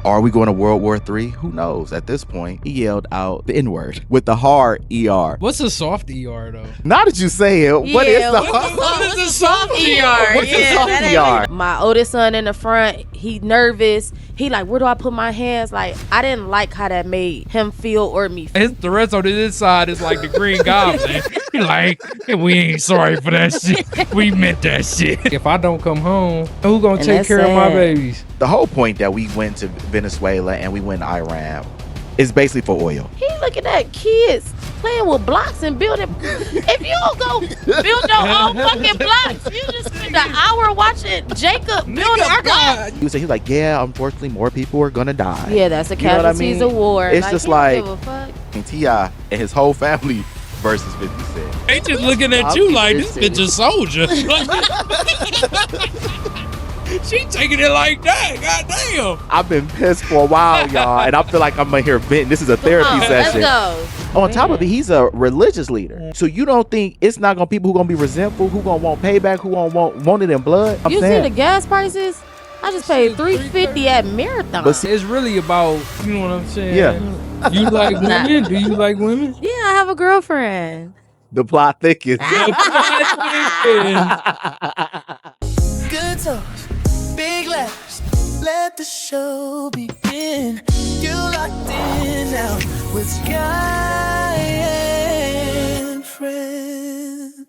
Are we going to World War III? Who knows? At this point, he yelled out the N-word with the hard ER. What's a soft ER though? Now that you say it, what is the what is a soft ER? What's a soft ER? My oldest son in the front, he nervous. He like, where do I put my hands? Like, I didn't like how that made him feel or me feel. His threats on this side is like the Green Goblin. He like, we ain't sorry for that shit. We meant that shit. If I don't come home, who gonna take care of my babies? The whole point that we went to Venezuela and we went to Iran is basically for oil. He looking at kids playing with blocks and building. If you don't go build your own fucking blocks, you just spend an hour watching Jacob build a block. He's like, yeah, unfortunately, more people are gonna die. Yeah, that's the casualties of war. It's just like and T.I. and his whole family versus 50 Cent. They just looking at you like this bitch a soldier. She taking it like that. Goddamn. I've been pissed for a while, y'all, and I feel like I'm in here venting. This is a therapy session. Let's go. On top of it, he's a religious leader. So you don't think it's not gonna people who gonna be resentful, who gonna want payback, who gonna want it in blood? You see the gas prices? I just paid $3.50 at Marathon. But it's really about, you know what I'm saying? Yeah. You like women? Do you like women? Yeah, I have a girlfriend. The plot thickens. Good talks, big laughs, let the show begin. You locked in now with Guy and Friends.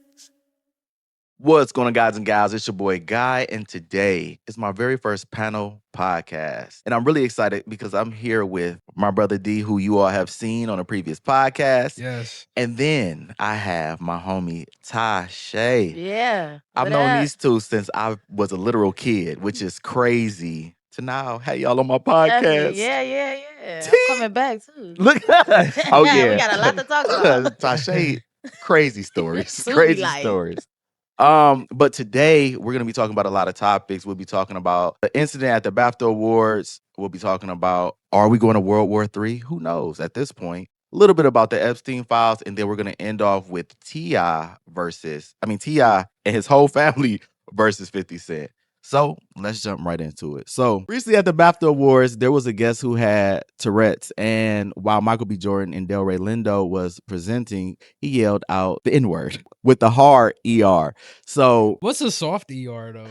What's going on, guys and gals? It's your boy Guy, and today is my very first panel podcast. And I'm really excited because I'm here with my brother Dee, who you all have seen on a previous podcast. Yes. And then I have my homie Tiashay. Yeah. I've known these two since I was a literal kid, which is crazy to now have y'all on my podcast. Yeah. I'm coming back too. Look. Oh, yeah. We got a lot to talk about. Tiashay, crazy stories. Super Crazy light. stories. But today we're gonna be talking about a lot of topics. We'll be talking about the incident at the Bafta Awards. We'll be talking about, are we going to World War III? Who knows at this point? A little bit about the Epstein files, and then we're gonna end off with T.I. and his whole family versus 50 Cent. So let's jump right into it. So recently at the Bafta Awards, there was a guest who had Tourette's, and while Michael B. Jordan and Delroy Lindo was presenting, he yelled out the N-word with the hard ER. So what's a soft ER though?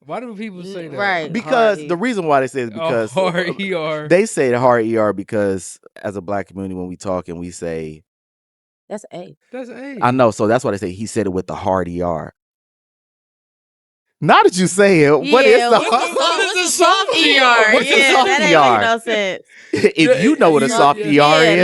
Why do people say that? Right. because the reason why they say it is because hard ER. they say the hard ER because as a black community, when we talk and we say, That's A. That's A. I know, so that's why they say he said it with the hard ER. Now that you say it, what is the soft ER? What's a soft that ER? ain't make no sense. If you know what a soft ER is,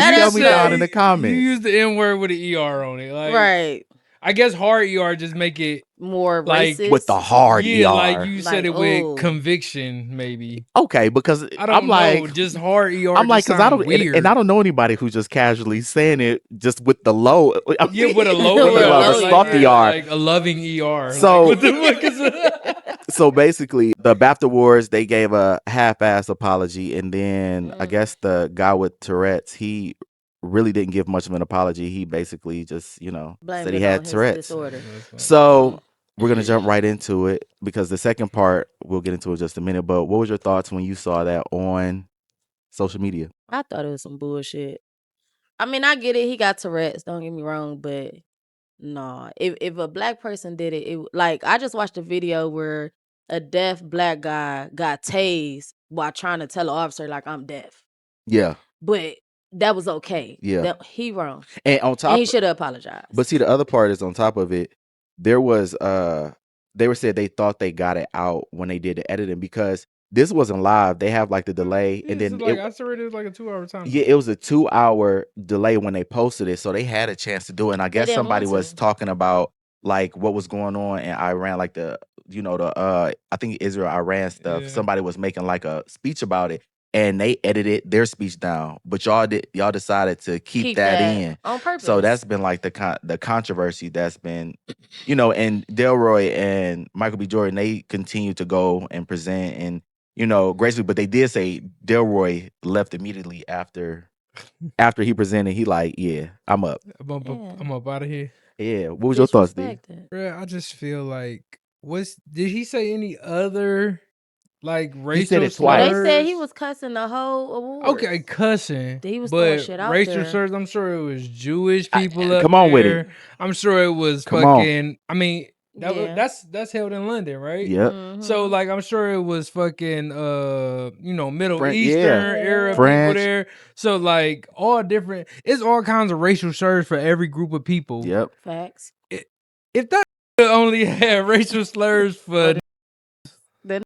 tell me down in the comments. You use the N word with an ER on it, like, Right. I guess hard ER just make it More like racist. With the hard yeah, ER. like you said Like, it with oh. conviction, maybe. Okay, because I don't I'm know, like, just hard ER. I'm like, because I don't, weird. and I don't know anybody who's just casually saying it just with the low. I Yeah, mean, with a low with ER, a like, soft ER. like a loving ER. So- like, what the fuck is that? So basically, the BAFTA Awards, they gave a half-ass apology, and then I guess the guy with Tourette's, he really didn't give much of an apology. He basically just, Blamed said he it had on his Tourette's. disorder. So we're gonna jump right into it because the second part we'll get into in just a minute. But what was your thoughts when you saw that on social media? I thought it was some bullshit. I mean, I get it. He got Tourette's. Don't get me wrong, but no. If a black person did it, like I just watched a video where a deaf black guy got tased while trying to tell an officer like I'm deaf, Yeah, but that was okay. Yeah. He wrong. and on top, And he should have apologized. but see, the other part is on top of it. There was they were said they thought they got it out when they did the editing because this wasn't live. They have like the delay, and then I saw it was like a 2-hour time. yeah, it was a 2-hour delay when they posted it, so they had a chance to do it. And I guess didn't somebody want was to. talking about like what was going on in Iran, like the I think Israel Iran stuff. Yeah. Somebody was making like a speech about it, and they edited their speech down, but y'all decided to keep that in. on purpose. So that's been like the controversy that's been, and Delroy and Michael B. Jordan, they continue to go and present and, gracefully, but they did say Delroy left immediately after he presented. He like, yeah, I'm up. I'm up out of here. Yeah. What was your thoughts, D? Disrespected. Bruh, I just feel like, did he say any other like He racial said it Well, twice. they said he slurs. was cussing the whole award. Okay, cussing. He was throwing But shit out racial there. slurs, I'm sure it was Jewish people up Come on with there. it. I'm sure it was Come on. fucking. I mean, Yeah. that's held in London, right? Yep. So Mhm. like, I'm sure it was fucking Middle French, Eastern yeah. era people French. there. So like all different. It's all kinds of racial slurs for every group of people. Yep. Facts. If that only had racial slurs for, Then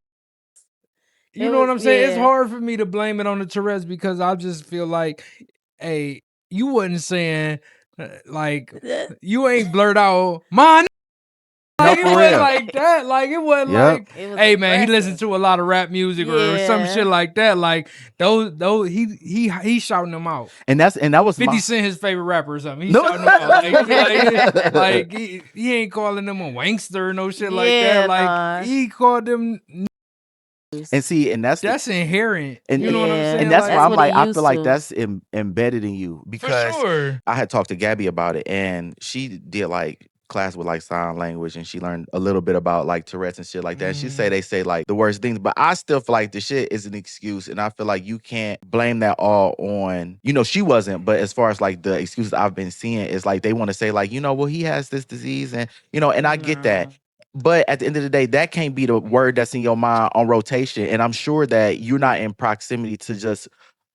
you it know what was I'm saying? It's yeah. hard for me to blame it on the Tourette's because I just feel like, hey, you wasn't saying like you ain't blurt out my No, like it for wasn't real. like that. Like it wasn't Yep. like, It was hey man, he listened aggressive. to a lot of rap music or some Yeah. shit like that. Like those he shouting them out. And that was 50 my Cent his favorite rapper or something. He No. shouting them out. Like he ain't calling them a wankster or no shit like Yeah, that. Like nah. he called them. and see, and That's inherent. and, You know what I'm Yeah. saying? and that's Like, why I'm what like, he I used feel like to. that's embedded in you for because sure. I had talked to Gabby about it, and she did like class with like sign language, and she learned a little bit about like Tourette's and shit like that. She say they say like the worst things, but I still feel like the shit is an excuse, and I feel like you can't blame that all on. She wasn't, but as far as like the excuses I've been seeing is like they want to say like well he has this disease, and and I get that. Nah. But at the end of the day, that can't be the word that's in your mind on rotation. And I'm sure that you're not in proximity to just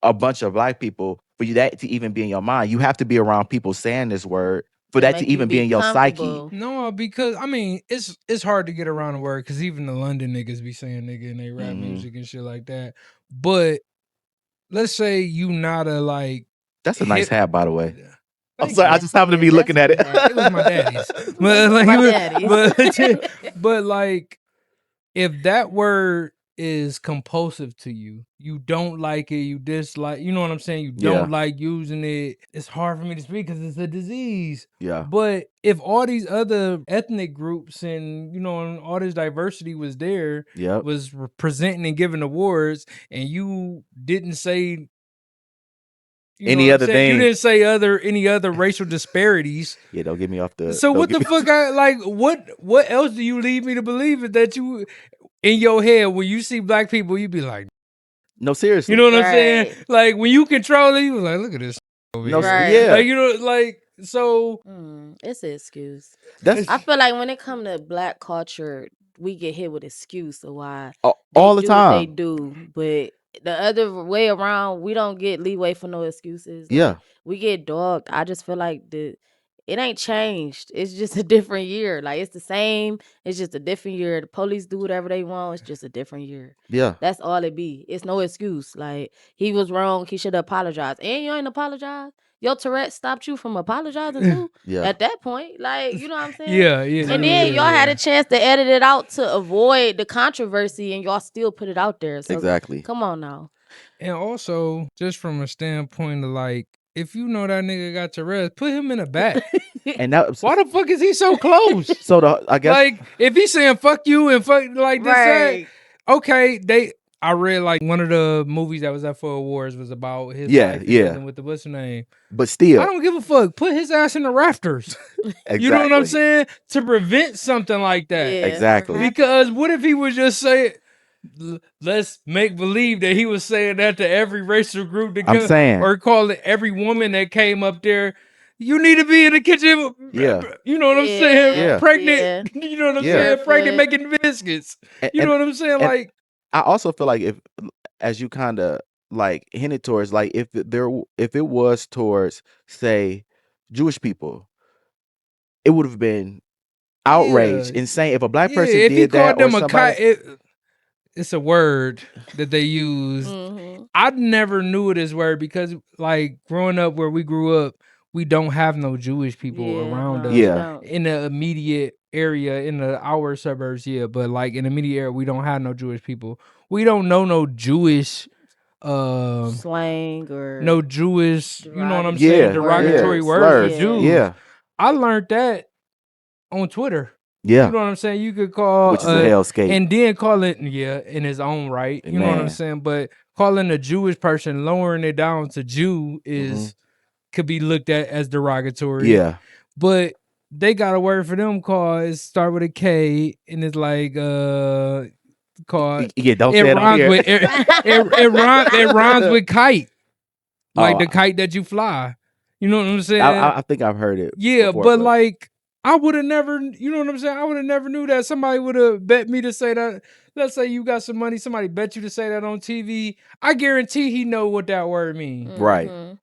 a bunch of black people for you that to even be in your mind. You have to be around people saying this word for To that to make you even be be in your psyche. comfortable. No, because I mean it's hard to get around the word because even the London niggas be saying nigga in their rap Mhm. music and shit like that. But let's say you not a like That's a nice hip. hat, by the way. I'm Thank sorry, I you. just happened to Yeah, be looking at it. that's a good hat. It was my daddy's. But like, My daddy's. but like if that word is compulsive to you, you don't like it, you dislike, you know what I'm saying? You don't Yeah. like using it. It's hard for me to speak because it's a disease. Yeah. But if all these other ethnic groups and and all this diversity was there, Yep. was presenting and giving awards, and you didn't say Any other you thing. didn't say any other racial disparities. Yeah, don't get me off the. So don't what get the me- fuck? What else do you lead me to believe is that you in your head when you see black people you be like, No, seriously. you know what I'm saying? Right. Like when you control it, you was like, look at this over No, here. Right. yeah. Like like so. It's an excuse. That's I feel like when it comes to black culture, we get hit with excuse of why all the do what they time. do. But the other way around, we don't get leeway for no excuses. Like, Yeah. we get dogged. I just feel like it ain't changed. It's just a different year. Like it's the same. It's just a different year. The police do whatever they want. It's just a different year. Yeah. That's all it be. It's no excuse. Like he was wrong. He should have apologized. And you ain't apologize. Your Tourette stopped you from apologizing too. Yeah. At that point, like you know what I'm saying. Yeah. And then y'all had a chance to edit it out to avoid the controversy, and y'all still put it out there. So Exactly. come on now. And also, just from a standpoint of like, if you know that nigga got Tourette's, put him in a back. And that Why the fuck is he so close? so I guess Like, if he's saying fuck you and fuck like this, Right. okay, I read like one of the movies that was up for awards was about his Yeah, life and yeah. dealing with the what's the name. but still. I don't give a fuck. Put his ass in the rafters. Exactly. You know what I'm saying? To prevent something like that. Yeah, Exactly. Because what if he would just say, let's make believe that he was saying that to every racial group that I'm saying. or call it every woman that came up there. You need to be in the kitchen. Yeah. You know what I'm Yeah, saying? Yeah. Pregnant. You know what I'm Yeah. saying? Pregnant Barefoot. making biscuits. And- You know what I'm saying? and- Like, I also feel like if, as you kind of like hinted towards, like if it was towards say Jewish people, it would have been outrage, Yeah. insane if a black yeah, person if he did that called them or a somebody. it's a word that they use. Mhm. I never knew it as word because, like, growing up where we grew up, we don't have no Jewish people Yeah, around no, us. we Yeah. don't. In the immediate area, in our suburbs, yeah, but like in the immediate area, we don't have no Jewish people. We don't know no Jewish, Slang or no Jewish. You know what I'm Yeah, saying? Derogatory yeah, words slurs. for Jews. Yeah. I learned that on Twitter. Yeah. You know what I'm saying? You could call Which is a hellscape. and then call it in his own right. You know what I'm Man. saying? But calling a Jewish person, lowering it down to Jew is could be looked at as derogatory. Yeah. But they got a word for them called it start with a K and it's like called. Yeah, don't It say it on rhymes here. with it rhymes with kite, like Oh, the kite that you fly. You know what I'm saying? I think I've heard it. Yeah, before, but like I would have never, you know what I'm saying? I would have never knew that. Somebody would have bet me to say that. Let's say you got some money, somebody bet you to say that on TV. I guarantee he know what that word means. Right.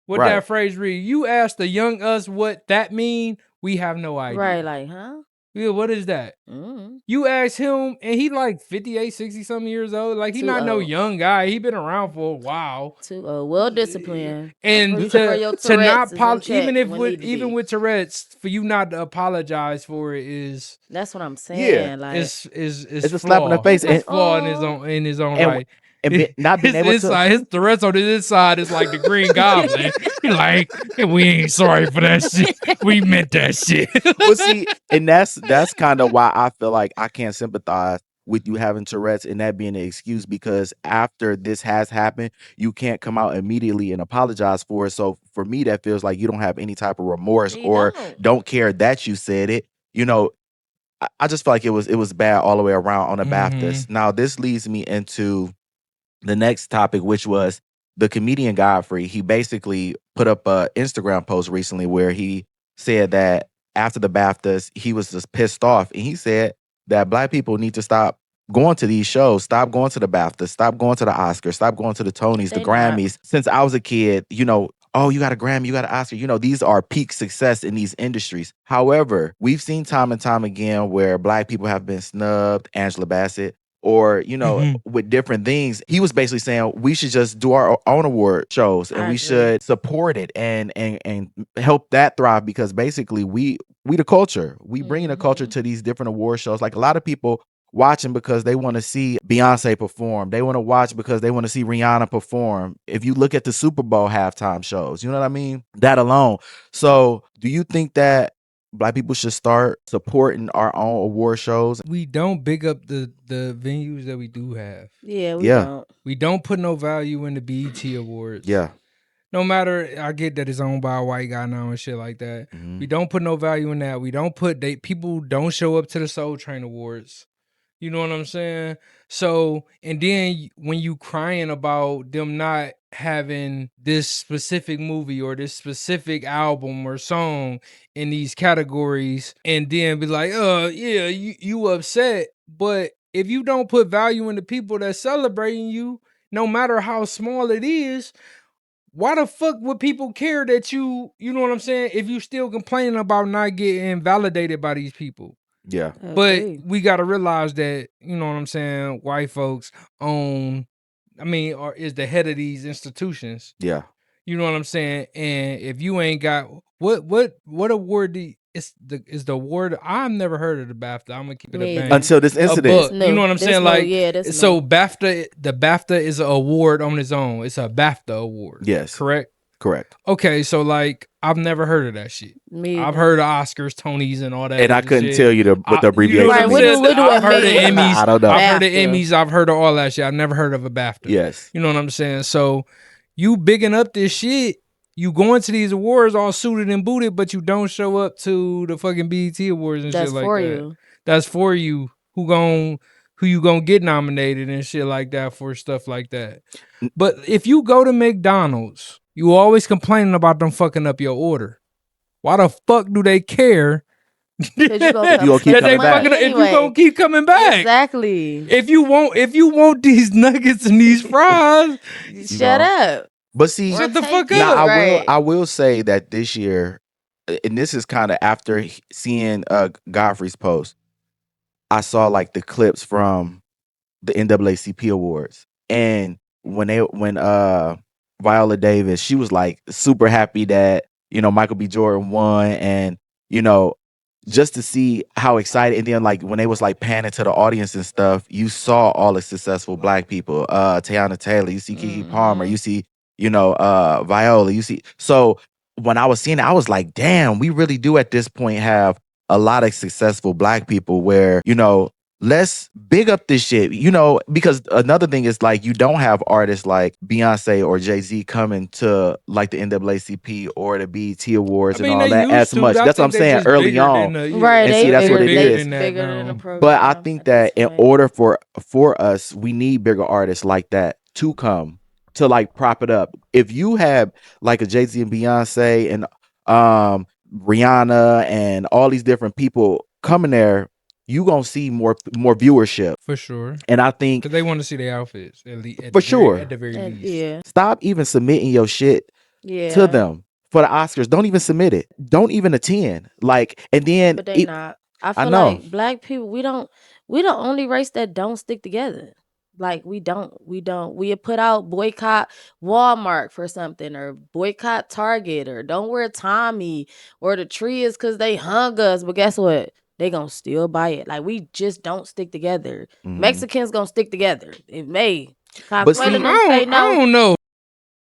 What Right. that phrase read. You ask the young us what that mean, we have no idea. Right, like, huh? Yeah, what is that? Mm. You ask him, and he like 58, 60 something years old. Like he Too not no old. young guy. He been around for a while. Too well disciplined. And I'm pretty sure your to not Tourette's is in check even if when with need to even be. with Tourette's, for you not to apologize for it is That's what I'm saying. Like, is It's a slap in the face. It's flaw in his own and- right. not being able to. His Tourette's on his inside is like the Green Goblin. He like, we ain't sorry for that shit. We meant that shit. Well, see, and that's kind of why I feel like I can't sympathize with you having Tourette's and that being an excuse, because after this has happened, you can't come out immediately and apologize for it. So for me, that feels like you don't have any type of remorse You or don't. don't care that you said it. You know, I just feel like it was bad all the way around on the Baftas. Now, this leads me into the next topic, which was the comedian Godfrey. He basically put up a Instagram post recently where he said that after the BAFTAs, he was just pissed off. And he said that Black people need to stop going to these shows, stop going to the BAFTAs, stop going to the Oscars, stop going to the Tonys, the They not. Grammys. Since I was a kid, you know, oh, you got a Grammy, you got an Oscar. You know, these are peak success in these industries. However, we've seen time and time again where Black people have been snubbed. Angela Bassett, or, you know, with different things. He was basically saying we should just do our own award shows and I we agree. should support it and help that thrive, because basically we the culture. We bring the culture to these different award shows. Like a lot of people watching because they want to see Beyonce perform. They want to watch because they want to see Rihanna perform. If you look at the Super Bowl halftime shows, you know what I mean? That alone. So do you think that Black people should start supporting our own award shows? We don't big up the venues that we do have. Yeah, we Yeah. don't. We don't put no value in the BET Awards. Yeah. No matter, I get that it's owned by a white guy now and shit like that. Mhm. We don't put no value in that. We don't put people don't show up to the Soul Train Awards. You know what I'm saying? So, and then when you crying about them not having this specific movie or this specific album or song in these categories, and then be like, yeah, you upset. But if you don't put value in the people that's celebrating you, no matter how small it is, why the fuck would people care that you know what I'm saying, if you still complaining about not getting validated by these people? Yeah. But Okay. we got to realize that, you know what I'm saying, white folks own, or is the head of these institutions. Yeah. You know what I'm saying? And if you ain't got what award is the award? I've never heard of the BAFTA. I'm gonna keep it Me a either. bang. Until this A incident. book. This You new. know what I'm This saying? new, Like, yeah, this so new. the BAFTA is an award on its own. It's a BAFTA award. Yes. Correct? Correct. Okay, so like I've never heard of that shit. Me I've either. heard of Oscars, Tonys, and all that. And I other couldn't shit. tell you what the abbreviation Right, what is. do I've heard of it mean? Emmys. I don't know. I've heard of BAFTA. Emmys. I've heard of all that shit. I've never heard of a BAFTA. Yes. You know what I'm saying? So you bigging up this shit. You going to these awards all suited and booted, but you don't show up to the fucking BET awards and That's shit like for that. you. That's for you. Who you gonna get nominated and shit like that for stuff like that. But if you go to McDonald's, you always complaining about them fucking up your order. Why the fuck do they care? 'Cause you gonna You gonna keep that they coming back. fucking, if you Anyway. gonna keep coming back. Exactly. If you want these nuggets and these fries, Shut up. But see, Or shut the take fuck it. up. now Right. I will say that this year, and this is kind of after seeing Godfrey's post, I saw like the clips from the NAACP awards, and when Viola Davis, she was like super happy that, you know, Michael B. Jordan won, and, you know, just to see how excited, and then like when they was like panning to the audience and stuff, you saw all the successful Black people, Teyana Taylor, you see Keke Palmer, you see, you know, Viola, you see. So when I was seeing it, I was like, damn, we really do at this point have a lot of successful Black people where, you know, let's big up this shit, because another thing is like you don't have artists like Beyonce or Jay-Z coming to like the NAACP or the BET Awards I and mean, all they that used as to. much. I That's what I'm think they saying just early bigger on. than the Right, And they see, that's what it bigger, is. they bigger than the now. program. But I think at this that in point. order for us, we need bigger artists like that to come to like prop it up. If you have like a Jay-Z and Beyonce and Rihanna and all these different people coming there, you gonna see more viewership. For sure. And I think Because they want to see their outfits for sure. at the very least. Yeah, Stop even submitting your shit to yeah, them for the Oscars. Don't even submit it. Don't even attend. Like, and then but they not. I I feel know. like black people, we the only race that don't stick together. Like we don't. We put out boycott Walmart for something, or boycott Target, or don't wear Tommy, or the tree is because they hung us. But guess what? They gonna still buy it. Like we just don't stick together. Mhm. Mexicans gonna stick together. It may. But see- Consuela them say no. I don't know.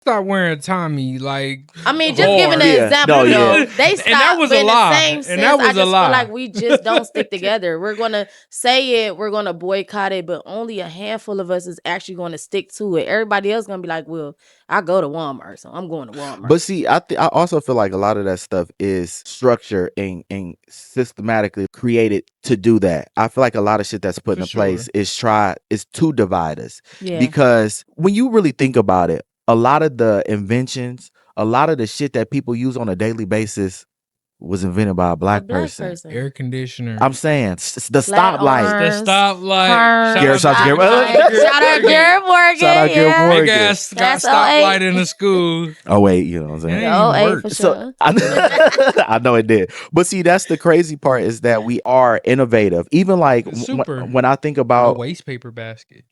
Stop wearing Tommy, like I mean, just giving hard. an Yeah. example No, though. yeah. They And stopped, that was but a in lie. the same And sense, that was I a just lie. feel like we just don't stick together. We're gonna say it, we're gonna boycott it, but only a handful of us is actually gonna stick to it. Everybody else gonna be like, "Well, I go to Walmart, so I'm going to Walmart." But see, I also feel like a lot of that stuff is structure and systematically created to do that. I feel like a lot of shit that's put For in place sure. is to divide us. Yeah, Because when you really think about it, a lot of the inventions, a lot of the shit that people use on a daily basis was invented by a a black black person. person. Air conditioner. I'm saying the Flat stoplight. the arms, stoplight. perms. Shout out to Gary- Shout out Gary Morgan. Shout out Gary yeah. Morgan. Big ass got That's stoplight 08. in the school. Oh wait, you know what I'm saying? It The ain't even 08 work. for So sure. I know it did, but see, that's the crazy part is that we are innovative. Even like It's super. when I think A about waste paper basket.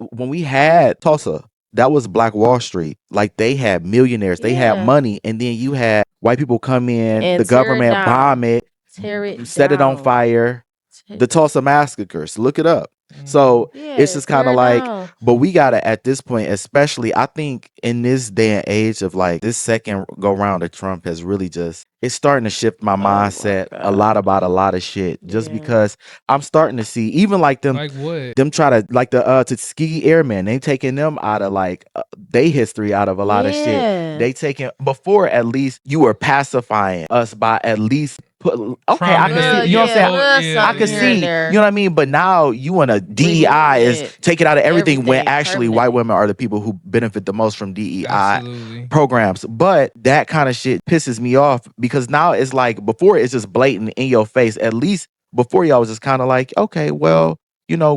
when we had Tulsa, that was Black Wall Street. Like they had millionaires, they had Yeah. money, and then you had white people come in, And the tear it government down. bomb it, Tear it set it on down. fire. The Tulsa massacres, look it up. So Mm-hmm. it's just kind tear of it like, down. but we gotta at this point, especially I think in this day and age of like this second go round of Trump has really just it's starting to shift my mindset a lot about a lot of shit. Just Yeah. because I'm starting to see even like them Like what? them try to like the Tuskegee Airmen, they taking them out of like they history out of a lot of shit. Yeah. They taking before at least you were pacifying us by at least put okay, I can Prominent see, you know what I'm saying? little Yeah, I can something here and see, there. you know what I mean? But now you want a DEI Removing is it. take it out of everything when Everything, actually white permanent. women are the people who benefit the most from DEI Absolutely. programs. But that kind of shit pisses me off because now it's like before it's just blatant in your face. At least before y'all was just kind of like, okay, well,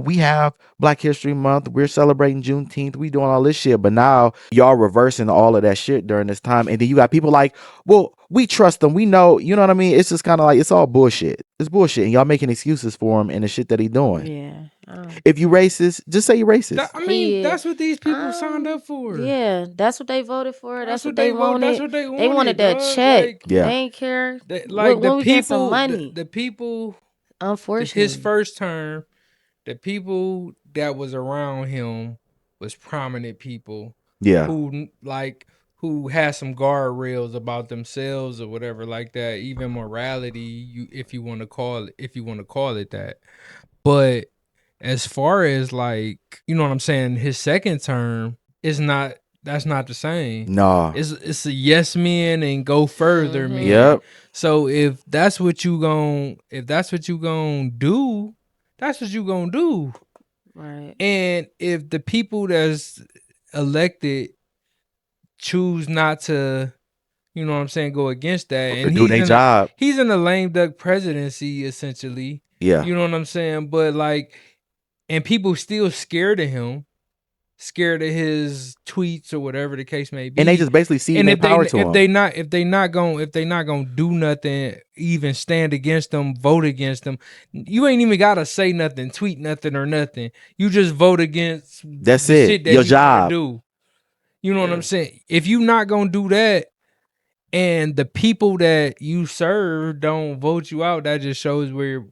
we have Black History Month. We're celebrating Juneteenth. We doing all this shit. But now y'all reversing all of that shit during this time. And then you got people like, well, we trust them. We know, you know what I mean? It's just kind of like, it's all bullshit. It's bullshit. And y'all making excuses for him and the shit that he doing. Yeah. If you racist, just say you racist. I mean, Yeah. that's what these people signed up for. Yeah, that's what they voted for. That's what they they wanted. That's what they wanted. They wanted that dog. check. Like, Yeah. They ain't care. like when the we get some people, money. the people, Unfortunately, his first term, the people that was around him was prominent people Yeah. who had some guardrails about themselves or whatever like that, even morality, if you want to call it that. But as far as like, you know what I'm saying, his second term is not. That's not the same. Nah. It's a yes man and go further man. Yep. So if that's what you gon' do, that's what you gonna do. right? And if the people that's elected choose not to, you know what I'm saying, go against that, and Do their job. he's in a lame duck presidency essentially. Yeah. You know what I'm saying? But like, and people still scared of him, scared of his tweets or whatever the case may be. And they just basically see and their power to him. if they not gonna do nothing, even stand against them, vote against them, you ain't even gotta say nothing, tweet nothing or nothing. You just vote against That's the it. shit that Your he job. do. You know what I'm saying? If you not gonna do that, and the people that you serve don't vote you out, that just shows where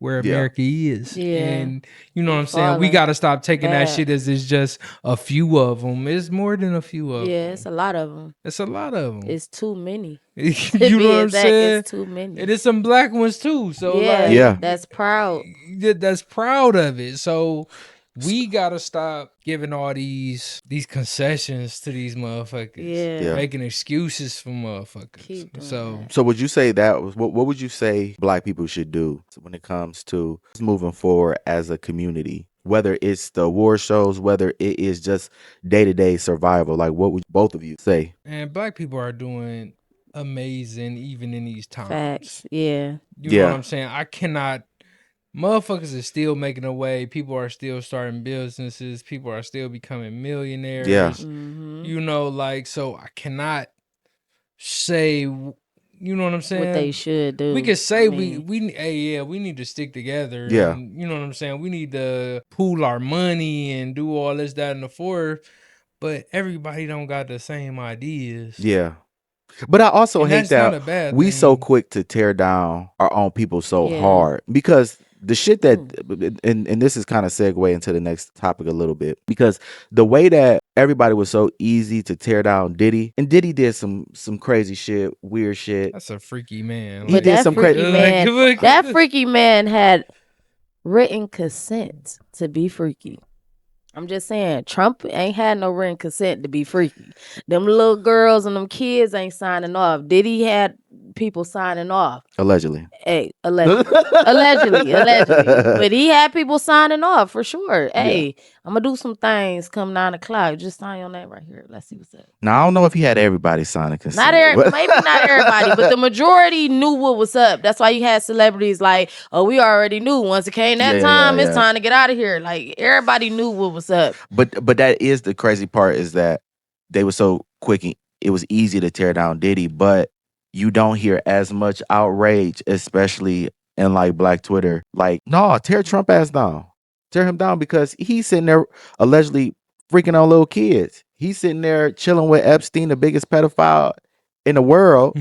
where Yeah. America is. Yeah. And you know what I'm It's saying? We falling got to stop taking that bad. shit as it's just a few of them. It's more than a few of Yeah, them. it's a lot of them. It's a lot of them. It's too many. You To know be what I'm exact, saying? it's too many. And it's some black ones too. So Yeah, like, Yeah. that's proud. that's proud of it. So we gotta stop giving all these concessions to these motherfuckers. Yeah. Yeah. Making excuses for motherfuckers. Keep doing So that. So would you say that was what would you say black people should do when it comes to moving forward as a community? Whether it's the award shows, whether it is just day-to-day survival, like what would both of you say? and black people are doing amazing even in these times. Facts. Yeah. You know what Yeah. I'm saying? I cannot. Motherfuckers are still making a way. People are still starting businesses. People are still becoming millionaires. Yeah. Mhm. You know, like, so I cannot say, you know what I'm saying? What they should do. We could say I mean, we need to stick together. Yeah. And, you know what I'm saying? We need to pool our money and do all this, that, and the fourth. But everybody don't got the same ideas. Yeah. But I also And hate that's not a that bad we so thing. quick to tear down our own people so Yeah. hard because the shit that and this is kind of segue into the next topic a little bit because the way that everybody was so easy to tear down Diddy, and Diddy did some crazy shit, weird shit. That's a freaky man. He but did that some freaky crazy. man, that freaky man had written consent to be freaky. I'm just saying, Trump ain't had no written consent to be freaky. Them little girls and them kids ain't signing off. Diddy had people signing off. Allegedly. Hey, allegedly. But he had people signing off for sure. Hey, I'm gonna do some things come 9 o'clock. Just sign on that right here. Let's see what's up. Now I don't know if he had everybody signing consent. Maybe not everybody, but the majority knew what was up. That's why you had celebrities like, oh, we already knew once it came that time, it's time to get out of here. Like everybody knew what was up. But that is the crazy part is that they were so quick. It was easy to tear down Diddy, but you don't hear as much outrage, especially in like Black Twitter. Like, no, tear Trump ass down. Tear him down because he's sitting there allegedly freaking on little kids. He's sitting there chilling with Epstein, the biggest pedophile in the world,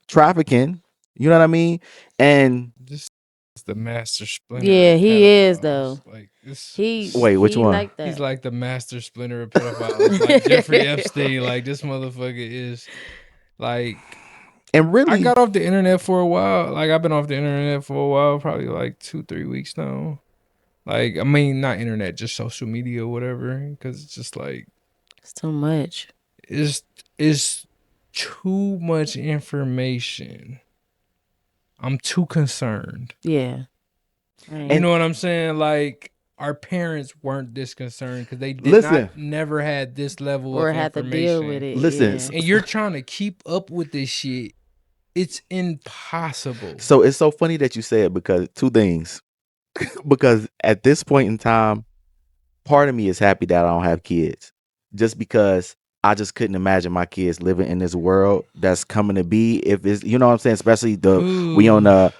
trafficking. You know what I mean? And This is the master splinter. Yeah, of he is pedophiles. though. Like this. Wait, which one? Like that. He's like the master splinter of pedophiles. Like Jeffrey Epstein. Like this motherfucker is like. And really, I got off the internet for a while. Like I've been off the internet for a while, probably like 2-3 weeks now. Like I mean, not internet, just social media or whatever. Because it's just like it's too much. It's too much information. I'm too concerned. Yeah. You know what I'm saying? Like our parents weren't this concerned because they did never had this level or of had information. to deal with it. Listen, yeah. And you're trying to keep up with this shit. It's impossible. So it's so funny that you say it because two things. Because at this point in time, part of me is happy that I don't have kids. Just because I just couldn't imagine my kids living in this world that's coming to be if it's, you know what I'm saying? Especially we on the,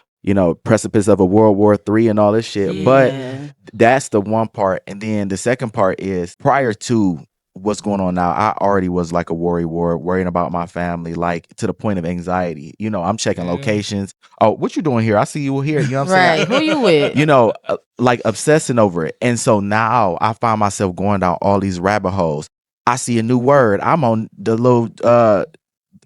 precipice of a World War III and all this shit. Yeah. But that's the one part. And then the second part is prior to what's going on now, I already was like a worrying about my family, like to the point of anxiety. I'm checking locations. Oh, what you doing here? I see you here. You know what I'm saying? Right. Who you with? Like obsessing over it. And so now I find myself going down all these rabbit holes. I see a new word. I'm on the little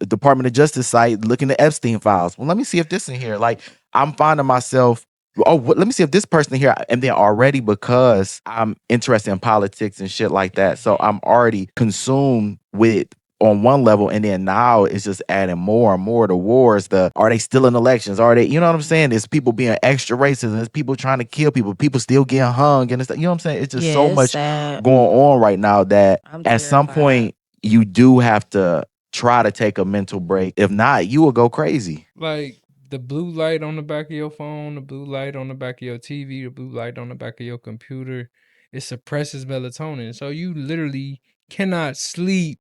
Department of Justice site looking at Epstein files. Well, let me see if this in here. Like I'm finding myself, let me see if this person in here. And then already because I'm interested in politics and shit like that. So I'm already consumed with on one level. And then now it's just adding more and more to wars. Are they still in elections? Are they, you know what I'm saying? There's people being extra racist and there's people trying to kill people. People still getting hung and stuff. You know what I'm saying? It's just so much sad. going on right now that I'm at some terrified. point you do have to try to take a mental break. If not, you will go crazy. Like the blue light on the back of your phone, the blue light on the back of your TV, the blue light on the back of your computer, it suppresses melatonin. So you literally cannot sleep.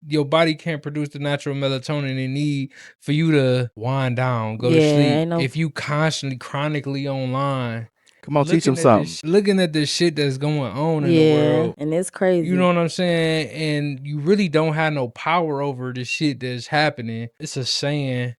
Your body can't produce the natural melatonin it need for you to wind down, go to sleep. If you constantly, chronically online. Come on, teach them something. Looking at this shit that's going on in the world. And it's crazy. You know what I'm saying? And you really don't have no power over the shit that's happening. It's a saying,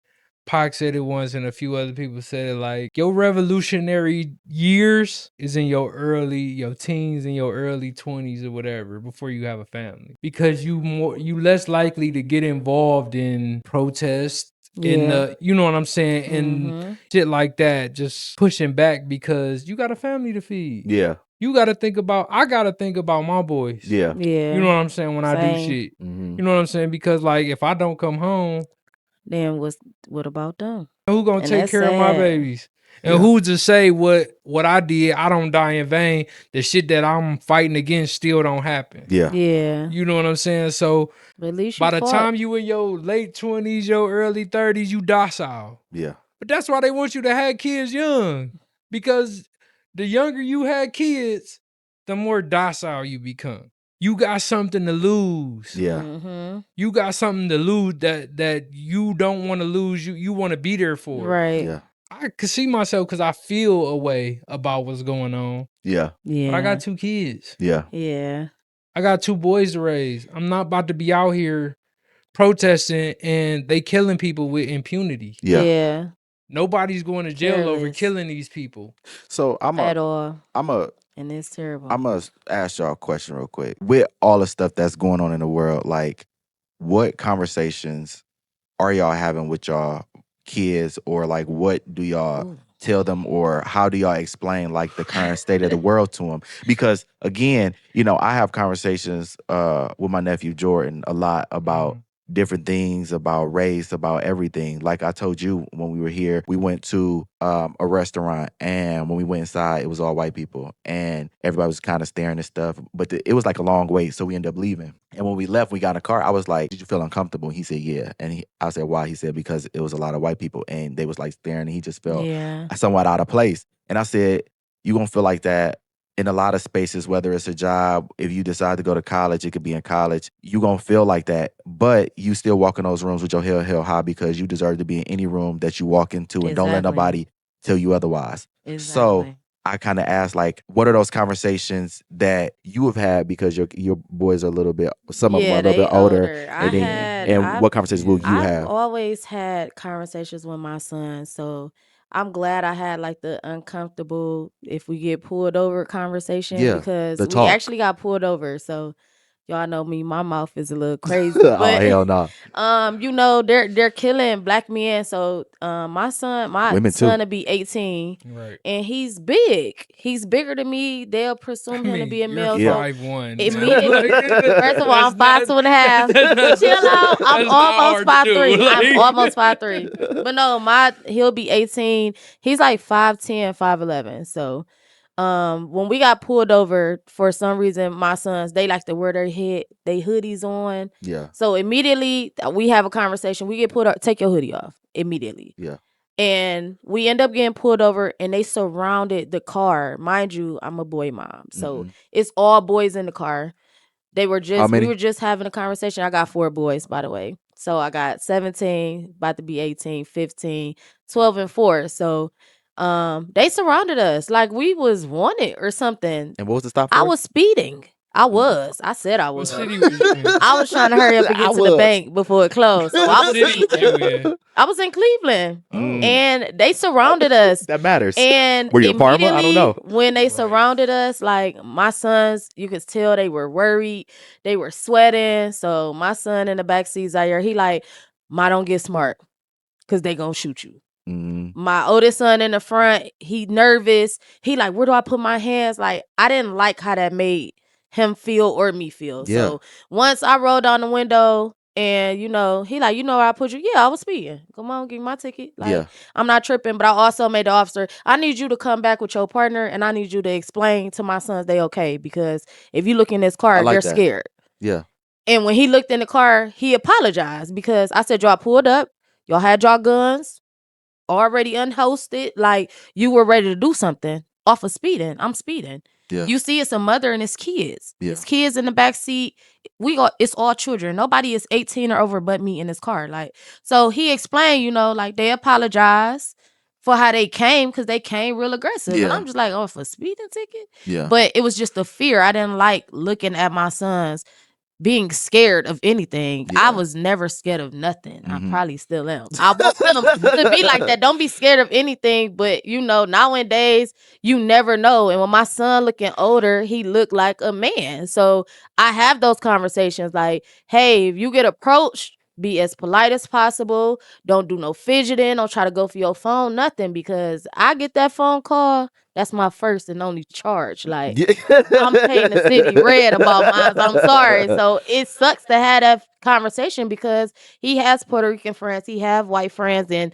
Pac said it once, and a few other people said it, like, your revolutionary years is in your teens and your early 20s or whatever, before you have a family, because you less likely to get involved in protests, in the, you know what I'm saying, and shit like that, just pushing back because you got a family to feed. Yeah. You got to think about, I got to think about my boys. Yeah. Yeah. You know what I'm saying, when I do Same. shit. Mhm. You know what I'm saying? Because, like, if I don't come home, Then what about them? who gonna And take that's care of my sad. babies? And Yeah. who's to say what I did, I don't die in vain? The shit that I'm fighting against still don't happen. Yeah. Yeah. You know what I'm saying? So But at least you by the fought. time you in your late 20s, your early 30s, you docile. Yeah. But that's why they want you to have kids young. Because the younger you had kids, the more docile you become. You got something to lose. Yeah. Mm-hmm. You got something to lose that you don't want to lose. You want to be there for. Right. Yeah. I could see myself because I feel a way about what's going on. Yeah. Yeah. But I got 2 kids. Yeah. Yeah. I got 2 boys to raise. I'm not about to be out here protesting and they killing people with impunity. Yeah. Yeah. Nobody's going to jail over Careless. killing these people. So At all. and it's terrible. I'm gonna ask y'all a question real quick. With all the stuff that's going on in the world, like, what conversations are y'all having with y'all kids, or like, what do y'all tell them, or how do y'all explain like the current state of the world to them? Because again, I have conversations with my nephew Jordan a lot about different things, about race, about everything. Like I told you when we were here, we went to a restaurant, and when we went inside, it was all white people, and everybody was kind of staring and stuff. But it was like a long wait, so we ended up leaving. And when we left, we got in a car. I was like, "Did you feel uncomfortable?" And he said, "Yeah." And I said, "Why?" He said, "Because it was a lot of white people, and they was like staring, and he just felt somewhat out of place." And I said, "You gonna feel like that in a lot of spaces, whether it's a job, if you decide to go to college, it could be in college, you gonna feel like that, but you still walk in those rooms with your head held high because you deserve to be in any room that you walk into, and don't let nobody tell you otherwise." So I kind of asked, like, what are those conversations that you have had, because your boys are a little bit, some of them are a little bit older, and what conversations will you have? I've always had conversations with my son, so I'm glad I had like the uncomfortable, if we get pulled over conversation, because we actually got pulled over. So y'all know me, my mouth is a little crazy. Oh, But hell no. they're killing black men. So my son Women too. will be 18. Right. And he's big. He's bigger than me. They'll presume him to be a male. You're So 5'1". immediately, first of all, I'm 5'2.5". Chill out. I'm almost 5'3". I'm almost 5'3". But no, he'll be 18. He's like 5'10", 5'11". So when we got pulled over, for some reason, my sons, they like to wear their hoodies on. Yeah. So immediately we have a conversation. We get pulled up, take your hoodie off immediately. Yeah. And we end up getting pulled over, and they surrounded the car. Mind you, I'm a boy mom, so it's all boys in the car. We were just having a conversation. I got 4 boys, by the way. So I got 17, about to be 18, 15, 12, and 4. So they surrounded us like we was wanted or something. And what was the stop for? I was speeding. I said I was. What city was you in? I was trying to hurry up and get to the bank before it closed. So I was in? I was in Cleveland, Mm. and they surrounded us. That matters. And Were you a farmer? I don't know. When they surrounded us, like my sons, you could tell they were worried. They were sweating. So my son in the backseat, Zaire, he like, "Ma, don't get smart, cause they gonna shoot you." My oldest son in the front, he nervous. He like, "Where do I put my hands?" Like, I didn't like how that made him feel or me feel. Yeah. So once I rolled down the window, and he like, "You know where I put you?" "Yeah, I was speeding." "Come on, give me my ticket." Like, I'm not tripping, but I also made the officer, "I need you to come back with your partner, and I need you to explain to my sons they okay, because if you look in this car, they're scared." Yeah. And when he looked in the car, he apologized, because I said, "Y'all pulled up, y'all had y'all guns already unhosted, like you were ready to do something off of speeding. I'm speeding." Yeah. You see, it's a mother and his kids. Yeah. His kids in the back seat. It's all children. Nobody is 18 or over but me in his car. Like, so he explained, like they apologized for how they came, because they came real aggressive. And I'm just like, "Oh, for speeding ticket?" Yeah. But it was just the fear. I didn't like looking at my sons being scared of anything. I Yeah. was never scared of nothing. I Mhm. probably still am. I want them to be like that. Don't be scared of anything. But nowadays you never know. And when my son looking older, he looked like a man. So I have those conversations like, hey, if you get approached, be as polite as possible. Don't do no fidgeting. Don't try to go for your phone, nothing, because I get that phone call. That's my first and only charge. Like, I'm painting the city red about mine. I'm sorry. So it sucks to have that conversation because he has Puerto Rican friends, he have white friends, and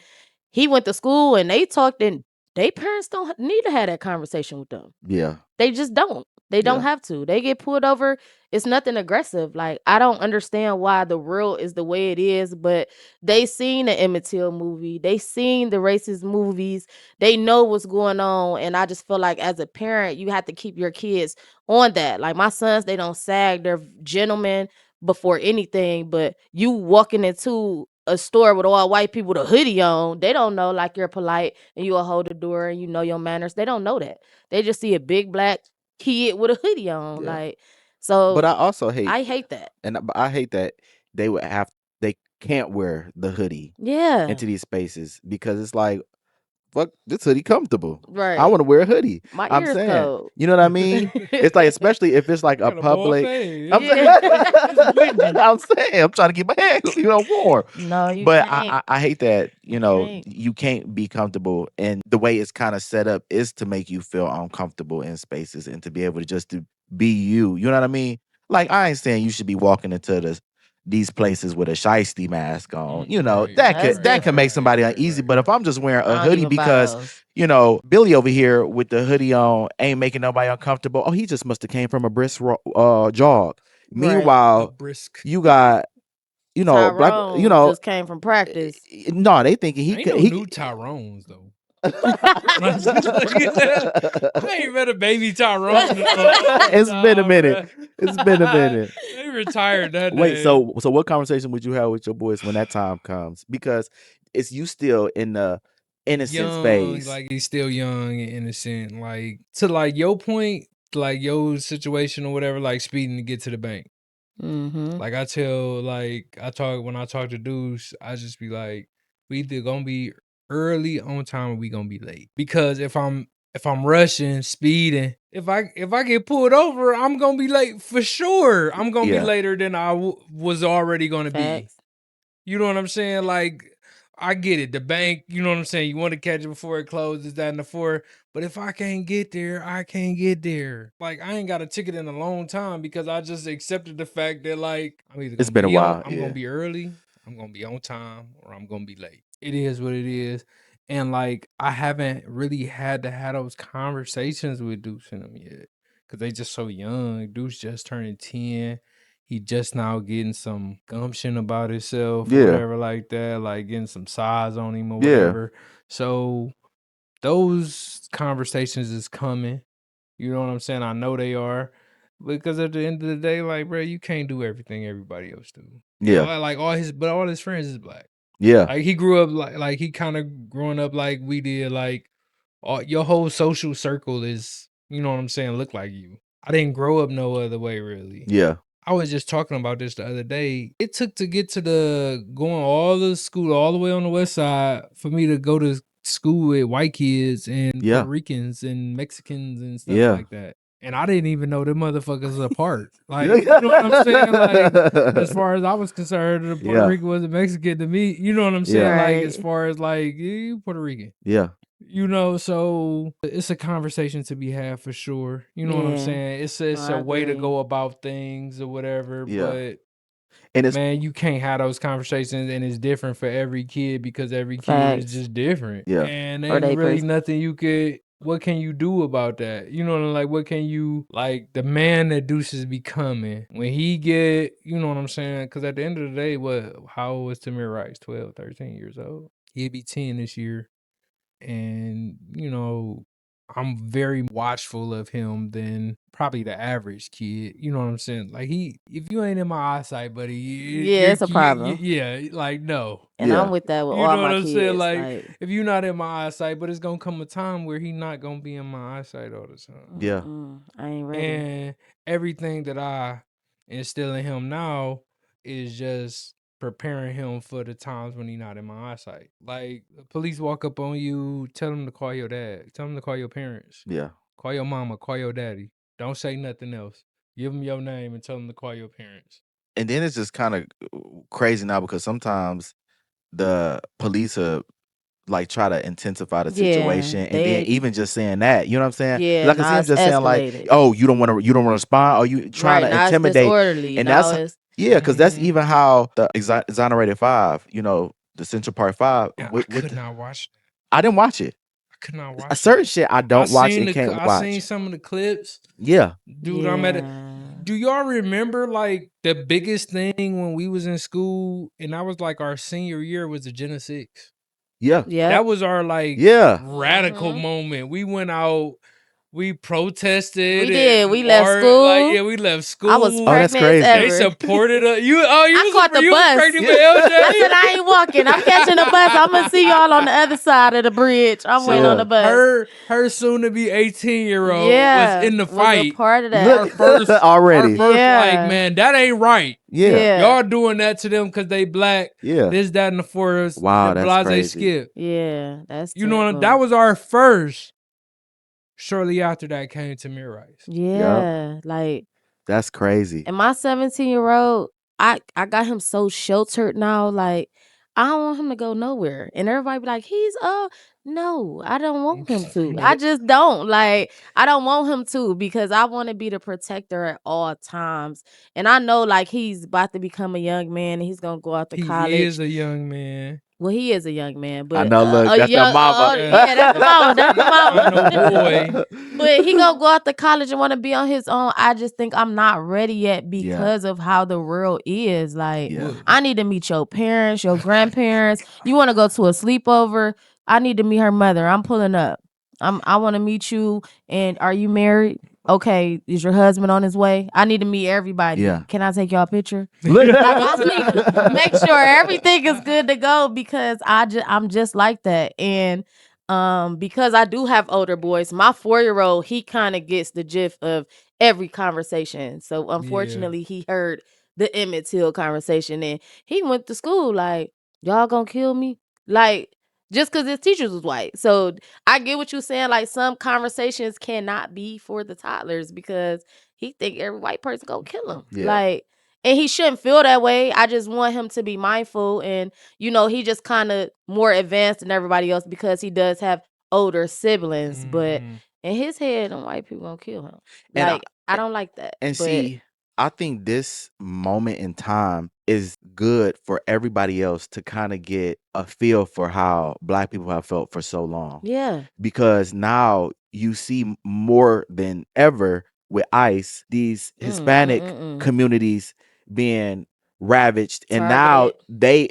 he went to school and they talked, and they parents don't need to have that conversation with them. Yeah. They just don't. They don't have to. They get pulled over. It's nothing aggressive. Like, I don't understand why the world is the way it is, but they seen the Emmett Till movie. They seen the racist movies. They know what's going on. And I just feel like as a parent, you have to keep your kids on that. Like, my sons, they don't sag. They're gentlemen before anything. But you walking into a store with all white people with a hoodie on, they don't know like you're polite and you'll hold the door and you know your manners. They don't know that. They just see a big black kid with a hoodie on. Yeah. Like, so But I also hate, I hate that. and I hate that they can't wear the hoodie Yeah. into these spaces because it's like, fuck, this hoodie comfortable. I Right. want to wear a hoodie. My I'm ears saying, cold. you know what I mean? It's like, especially if it's like a Got a bald public. fade. I'm Yeah. saying, I'm saying, I'm trying to keep my hands, warm. No, you But can't. I hate that, You can't. you can't be comfortable, and the way it's kind of set up is to make you feel uncomfortable in spaces and to be able to just to be you. You know what I mean? Like, I ain't saying you should be walking into these places with a shiesty mask on. Right. That That's could make different. somebody uneasy. But if I'm just wearing a I don't hoodie even buy because those. Billy over here with the hoodie on ain't making nobody uncomfortable. Oh, he just must have came from a brisk jog. Right. A Meanwhile, brisk. you got black, Tyrone just came from practice. no, they thinking he Ain't could. no He new Tyrones though. I ain't met a baby Tyrone. It's been a minute. It's been a minute. They retired that Wait, day. so what conversation would you have with your boys when that time comes? Because it's you still in the innocent young, phase. like he's still young and innocent. Like, to like your point, like your situation or whatever, like speeding to get to the bank. Mm-hmm. Like, I tell, like, when I talk to dudes, I just be like, we either gonna be early on time or we gonna be late. Because if I'm rushing, speeding, if I get pulled over, I'm gonna be late for sure. I'm gonna be Yeah. later than I was already gonna be. Facts. You know what I'm saying? Like, I get it. The bank, you know what I'm saying? You want to catch it before it closes, that and the four. But if I can't get there, I can't get there. Like, I ain't got a ticket in a long time because I just accepted the fact that, like, I'm either It's gonna been a be while, I'm yeah. gonna be early, I'm gonna be on time, or I'm gonna be late. It is what it is. And like, I haven't really had to have those conversations with Deuce and them yet. Cause they just so young. Deuce just turning 10. He just now getting some gumption about himself or Yeah. whatever like that, like getting some size on him or Yeah. whatever. So those conversations is coming. You know what I'm saying? I know they are. Because at the end of the day, like, bro, you can't do everything everybody else do. Yeah. Like all his friends is black. Yeah. Like, he grew up like he kind of growing up like we did. Like, your whole social circle is, you know what I'm saying, look like you. I didn't grow up no other way, really. Yeah. I was just talking about this the other day. It took to get to going all the school all the way on the west side for me to go to school with white kids and Yeah. Puerto Ricans and Mexicans and stuff Yeah. like that. And I didn't even know them motherfuckers apart. Like, you know what I'm saying? Like, as far as I was concerned, the Puerto Yeah. Rican wasn't Mexican to me. You know what I'm saying? Yeah. Like, as Right. far as like, you Puerto Rican. Yeah. You know, so it's a conversation to be had for sure. You know what I'm Yeah. saying? It's No, a I way to agree. go about things or whatever. Yeah. But And it's man, you can't have those conversations, and it's different for every kid because every kid is Facts. just different. Yeah. And Or ain't they really person. nothing what can you do about that? You know, like, what can you, like, the man that Deuce is becoming when he get, you know what I'm saying? Because at the end of the day, how old was Tamir Rice? 12, 13 years old. He'd be 10 this year. And, you know, I'm very watchful of him than probably the average kid. You know what I'm saying? Like, if you ain't in my eyesight, buddy, Yeah, it's a problem. yeah, like, no. And Yeah. I'm with that with You all know what my I'm saying? kids. Like, Like, if you're not in my eyesight, but it's gonna come a time where he not gonna be in my eyesight all the time. Yeah. I ain't ready. And everything that I instilling him now is just preparing him for the times when he's not in my eyesight. Like, the police walk up on you, tell them to call your dad, tell them to call your parents, Yeah. call your mama, call your daddy. Don't say nothing else. Give them your name and tell them to call your parents. And then it's just kind of crazy now because sometimes the police are like try to intensify the situation, and then even just saying that, you know what I'm saying? 'Cause Yeah, I can see now him it's just saying like, escalated. "Oh, you don't want to respond, or you trying Right, to now it's intimidate," disorderly. and Now that's it's because that's even how the exonerated 5, the Central Park 5. Yeah, I With could the, not watch that. I didn't watch it. I could not A watch certain that. shit I don't watch and can't I seen watch. some of the clips. Yeah, Dude, I'm at it. Do y'all remember like the biggest thing when we was in school and that was like our senior year was the Gen 6? yeah, That was our like yeah. radical moment. We went out, we protested. We did. We left Like, school. yeah, we left school. I was Oh, that's pregnant as crazy. They ever. supported us. You I caught the you was bus. pregnant with LJ. I said I ain't walking. I'm catching the bus. I'm gonna see y'all on the other side of the bridge. I'm waiting on the bus. Her soon to be 18-year-old Yeah, was in the was a fight. part of that. Our first Already. Our first Yeah. like, man, that ain't right. Yeah. Y'all doing that to them because they black. Yeah. This, that, and the fourth. Wow, the that's blase crazy. skip. Yeah, that's You know terrible. what? That was our first. Shortly after that came Tamir Rice. Yeah, like That's crazy. and my 17-year-old, I got him so sheltered now. Like I don't want him to go nowhere, and everybody be like, he's no, I don't want him to. I just don't like. I don't want him to because I want to be the protector at all times. And I know like he's about to become a young man, and he's gonna go out to college. He is a young man. Well, he is a young man, but I know, look, that's young, the mama. yeah, that's the mama. That's the I know, mama. boy. But he gonna go out to college and want to be on his own. I just think I'm not ready yet because of how the world is. Like, Yeah. I need to meet your parents, your grandparents. You want to go to a sleepover? I need to meet her mother. I'm pulling up. I want to meet you. And are you married? Okay, is your husband on his way? I need to meet everybody. Yeah. Can I take y'all a picture? Like, I need to make sure everything is good to go because I'm just like that. And because I do have older boys, my 4-year-old, he kind of gets the gist of every conversation. So unfortunately, he heard the Emmett Till conversation and he went to school like, y'all gonna kill me? Like, just because his teachers was white. So I get what you're saying. Like some conversations cannot be for the toddlers because he think every white person gonna kill him. Yeah. Like, and he shouldn't feel that way. I just want him to be mindful and he just kind of more advanced than everybody else because he does have older siblings. But in his head, them white people gonna kill him. And Like I don't like that. And but see, I think this moment in time is good for everybody else to kind of get a feel for how Black people have felt for so long. yeah, Because now you see more than ever with ICE, these Hispanic communities being ravaged, and now they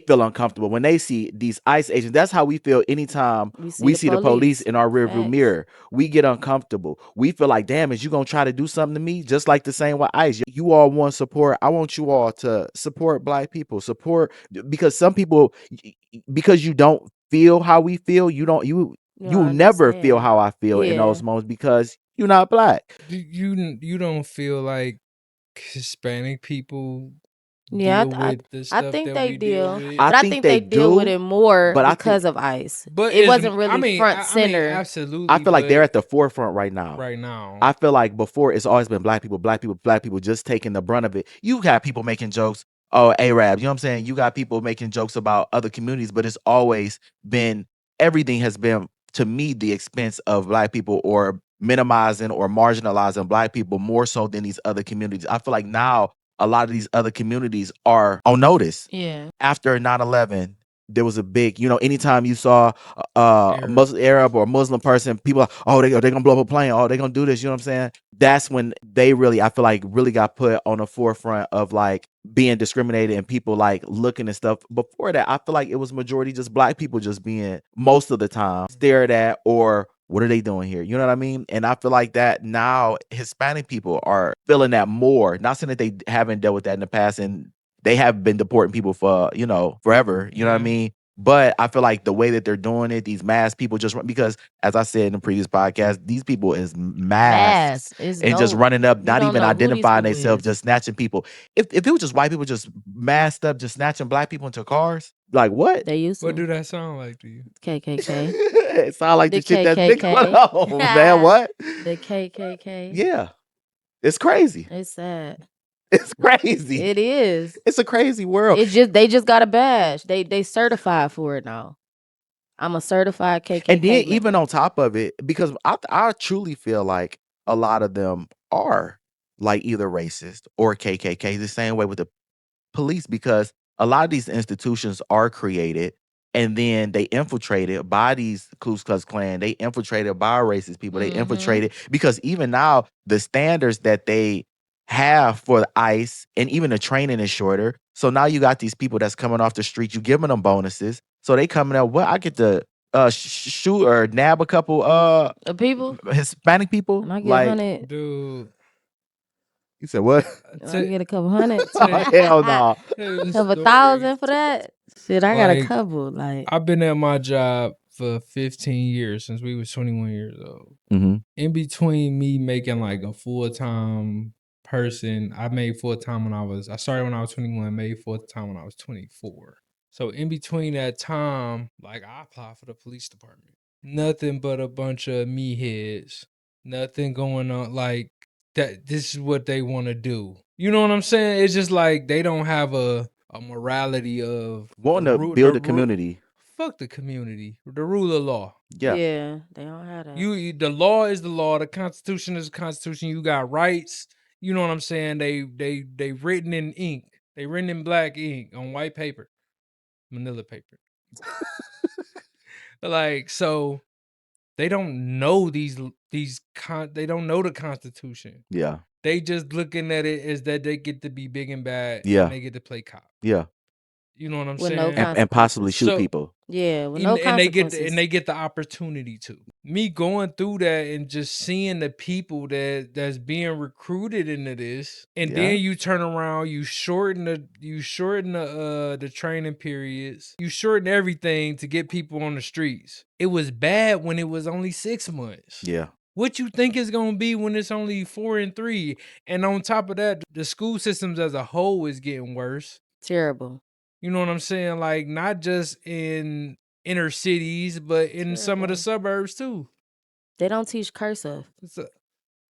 feel uncomfortable when they see these ICE agents. That's how we feel anytime we see the police in our rearview Facts. mirror. We get uncomfortable. We feel like, damn, is you gonna try to do something to me? Just like the same with ICE. You all want support. I want you all to support Black people. Support, because some people, because you don't feel how we feel, you'll never feel how I feel in those moments because you're not Black. You don't feel like Hispanic people Yeah, deal with the stuff I think that they we deal deal. with? But I think they deal with it more because of ICE. But it wasn't really front center. Absolutely. I feel like they're at the forefront right now. Right now. I feel like before it's always been Black people just taking the brunt of it. You got people making jokes, oh, Arabs, you know what I'm saying? You got people making jokes about other communities, but it's always been, everything has been, to me, the expense of Black people, or minimizing or marginalizing Black people more so than these other communities. I feel like now a lot of these other communities are on notice. Yeah. After 9/11, there was a big, anytime you saw a Muslim Arab or Muslim person, people are, oh, they're gonna blow up a plane, oh, they're gonna do this, you know what I'm saying? That's when they really, I feel like, really got put on the forefront of like being discriminated and people like looking and stuff. Before that, I feel like it was majority just Black people just being most of the time stared at, or what are they doing here? You know what I mean? And I feel like that now Hispanic people are feeling that more. Not saying that they haven't dealt with that in the past, and they have been deporting people for, forever. You know what I mean? But I feel like the way that they're doing it, these masked people just run, because as I said in the previous podcast, these people is masked It's and just running up, you not don't even know who these identifying people themselves, is. just snatching people. If it was just white people just masked up, just snatching black people into cars, like what? They used What do to. that sound like to you? KKK. It sound like the The shit that's been going KKK. on, man. What? The KKK. Yeah, it's crazy. It's sad. It's crazy. It is. It's a crazy world. They just got a badge. They certified for it now. I'm a certified KKK And then member. even on top of it, because I truly feel like a lot of them are like either racist or KKK, the same way with the police, because a lot of these institutions are created and then they infiltrated by these Ku Klux Klan. They infiltrated by racist people. They infiltrated because even now the standards that they have for the ICE and even the training is shorter. So now you got these people that's coming off the street. You giving them bonuses, so they coming up. Well, I get to shoot or nab a couple people, Hispanic people. and I get Like, 100. Dude. you said what? I get a couple hundred. Oh, hell no. Have 1,000 for that? Shit, I got a Like, couple. Like, I've been at my job for 15 years since we was 21 years old. Mm-hmm. In between me making like a full-time person, I made full-time I started when I was 21, made full-time when I was 24. So in between that time, like I applied for the police department. Nothing but a bunch of meatheads. Nothing going on like that. This is what they want to do. You know what I'm saying? It's just like they don't have a morality of Wanting to build a community. Fuck the community. The rule of law. Yeah. they don't have that. The law is the law. The Constitution is the Constitution. You got rights. You know what I'm saying? They written in ink. They written in black ink on white paper, manila paper. Like, so they don't know they don't know the Constitution. Yeah. They just looking at it as that they get to be big and bad. Yeah. And they get to play cop. Yeah. You know what I'm With saying? no And possibly shoot So- people. Yeah, with no and they consequences. get the opportunity to. Me going through that and just seeing the people that's being recruited into this, and Yeah. then you turn around, you shorten the training periods, you shorten everything to get people on the streets. It was bad when it was only 6 months. Yeah. What you think is gonna be when it's only 4 and 3? And on top of that, the school systems as a whole is getting worse. Terrible. You know what I'm saying? Like, not just in inner cities, but in some of the suburbs too. They don't teach cursive.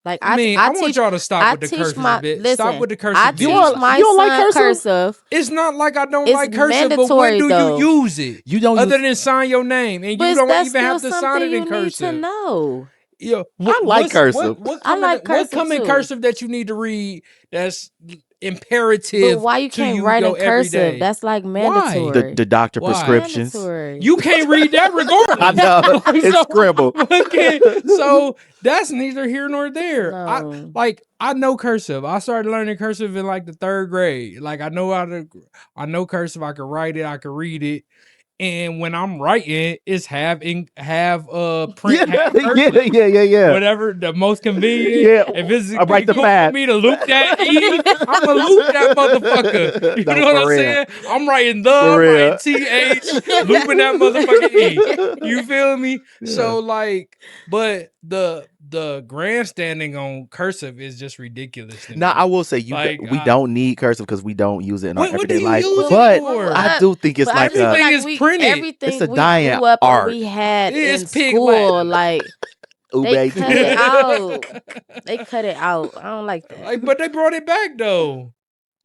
Like, I want y'all to stop with the cursive a bit. Stop with the cursive. I bit. teach my you don't like son cursive. It's not like I don't It's like cursive, but when mandatory, do though. you use it? You don't Other use, than sign your name, and But you don't that's even have to still sign it something in you need to cursive. know. Yeah, I like cursive. I like What cursive, come in too. cursive that you need to read? That's imperative. But why you to can't you write go in every cursive? day? That's like mandatory. the doctor Why? prescriptions. Mandatory. You can't read that regardless. I know. It's scribble. Okay, so that's neither here nor there. No. I know cursive. I started learning cursive in like the 3rd grade. Like I know cursive. I can write it. I can read it. And when I'm writing, it's have print, half cursive. Yeah. Whatever the most convenient. Yeah, If it's I write the cool pad. for me to loop that E, I'm gonna loop that motherfucker. You No, know what for I'm real. saying? I'm writing For real. TH, looping that motherfucking E. You feel me? So like, but the grandstanding on cursive is just ridiculous. Now I will say we don't need cursive because we don't use it in our What do everyday you life. use it But for? I do think it's But like I just feel everything like is printed. Everything It's a we dying grew up and art. we had It's in pig school, Latin. like Ube. they cut it out. They cut it out. I don't like that. But they brought it back though.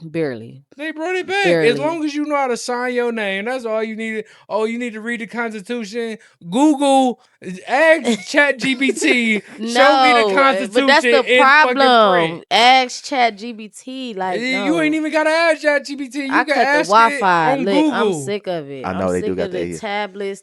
Barely. They brought it back. Barely. As long as you know how to sign your name, that's all you need. Oh, you need to read the Constitution. Google, ask ChatGPT, show me the Constitution. But that's the in fucking problem. print. Ask ChatGPT. Like, no. You ain't even gotta ask ChatGPT. You I can cut the ask Wi-Fi. it on Look, Google. I'm sick of it. I know I'm they sick do got of that the here. tablets.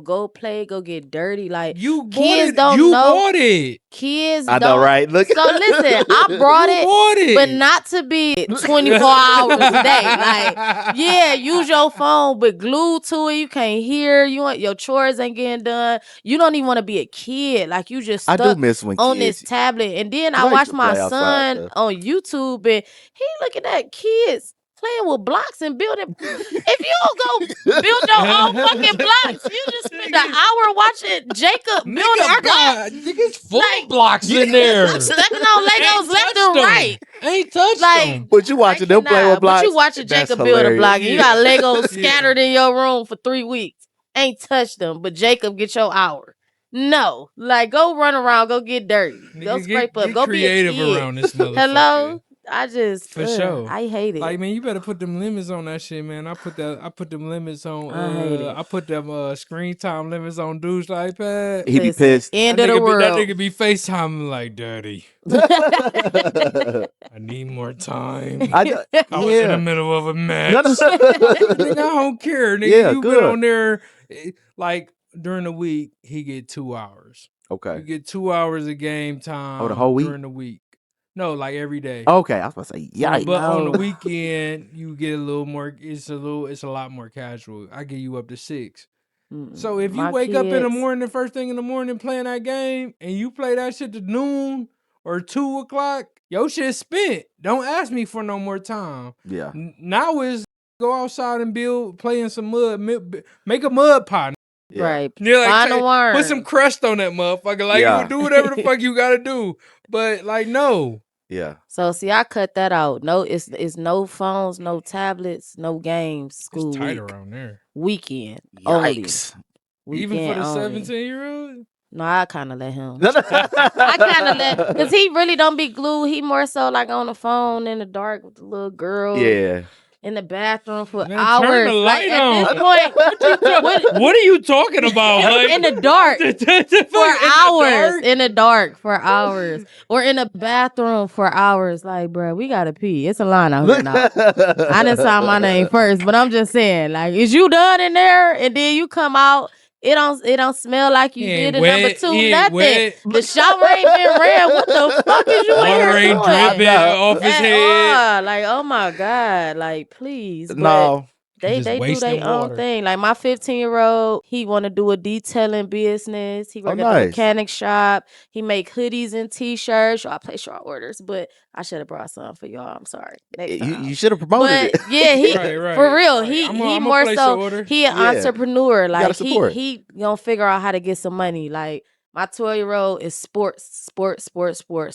Go play, go get dirty. Like, You kids bought it. don't You know. bought it. Kids I don't. know, right? Look. So listen, I brought You it, bought it. but not to be 24 hours a day. Like, yeah, use your phone, but glued to it. You can't hear. Your chores ain't getting done. You don't even want to be a kid. Like, you just I stuck do miss when on kids. this tablet. And then I I like watch to my play outside, son though. on YouTube, and he looking at kids playing with blocks and building. If you don't go build your own fucking blocks, you just spend an hour watching Jacob build a block. Niggas full of blocks in there. I'm stepping on Legos left and right. Ain't touched them. But you watching them play with blocks. But you watching That's Jacob build a hilarious. block, and you got Legos scattered in your room for 3 weeks. Ain't touched them, but Jacob get your hour. No, like go run around, go get dirty, go scrape up, go creative be a kid. around this motherfucker. Hello, I just For sure. I hate it. Like, man, you better put them limits on that shit, man. I put them limits on. I hate it. I put them screen time limits on dude's iPad. He be pissed. End of the world. That nigga be FaceTiming like, "Daddy, I need more time. I was in the middle of a match. Nigga, I don't care. Nigga, Yeah, you good. been on there like during the week. He get 2 hours. Okay. You get 2 hours of game time. Oh, the whole week? During the week. No, like every day. Okay, I was about to say, yikes. But on the weekend, you get a little more. It's a lot more casual. I give you up to 6. So if you wake up in the morning, the first thing in the morning playing that game, and you play that shit to noon or 2 o'clock, your shit spent. Don't ask me for no more time. Yeah. Now is go outside and play in some mud, make a mud pie. Yeah. Right. You're like, Find a worm. put some crust on that motherfucker. Like, you do whatever the fuck you gotta do. But like, no. Yeah. So see, I cut that out. No, it's no phones, no tablets, no games. School It's tight week. around there. Weekend. Only. Yikes. Even for the only. 17-year-old? No, I kind of let him. I kind of let, because he really don't be glued. He more so like on the phone in the dark with the little girl. Yeah. In the bathroom for Man, hours. turn the light At on. this point, What are you talking about? Like, in the dark for hours. In the dark for hours. Or in the bathroom for hours. Like, bro, we gotta pee. It's a line out here now. I didn't sign my name first, but I'm just saying, like, is you done in there and then you come out? It don't smell like you did it. Number 2, nothing. The shower ain't been ran. What the fuck is you in here Water ain't doing? dripping off his head. Like, oh my God. Like, please. But No. they Just do wasting their own water. thing. Like my 15-year-old, he want to do a detailing business. He work at the nice. mechanic shop. He make hoodies and t-shirts. I place your orders, but I should have brought some for y'all. I'm sorry. Next time. You should have promoted But it. yeah, he Right. for real. Right. He I'ma more place so the order. he an Yeah. entrepreneur. gotta Like support. he gonna figure out how to get some money. Like my 12-year-old is sports.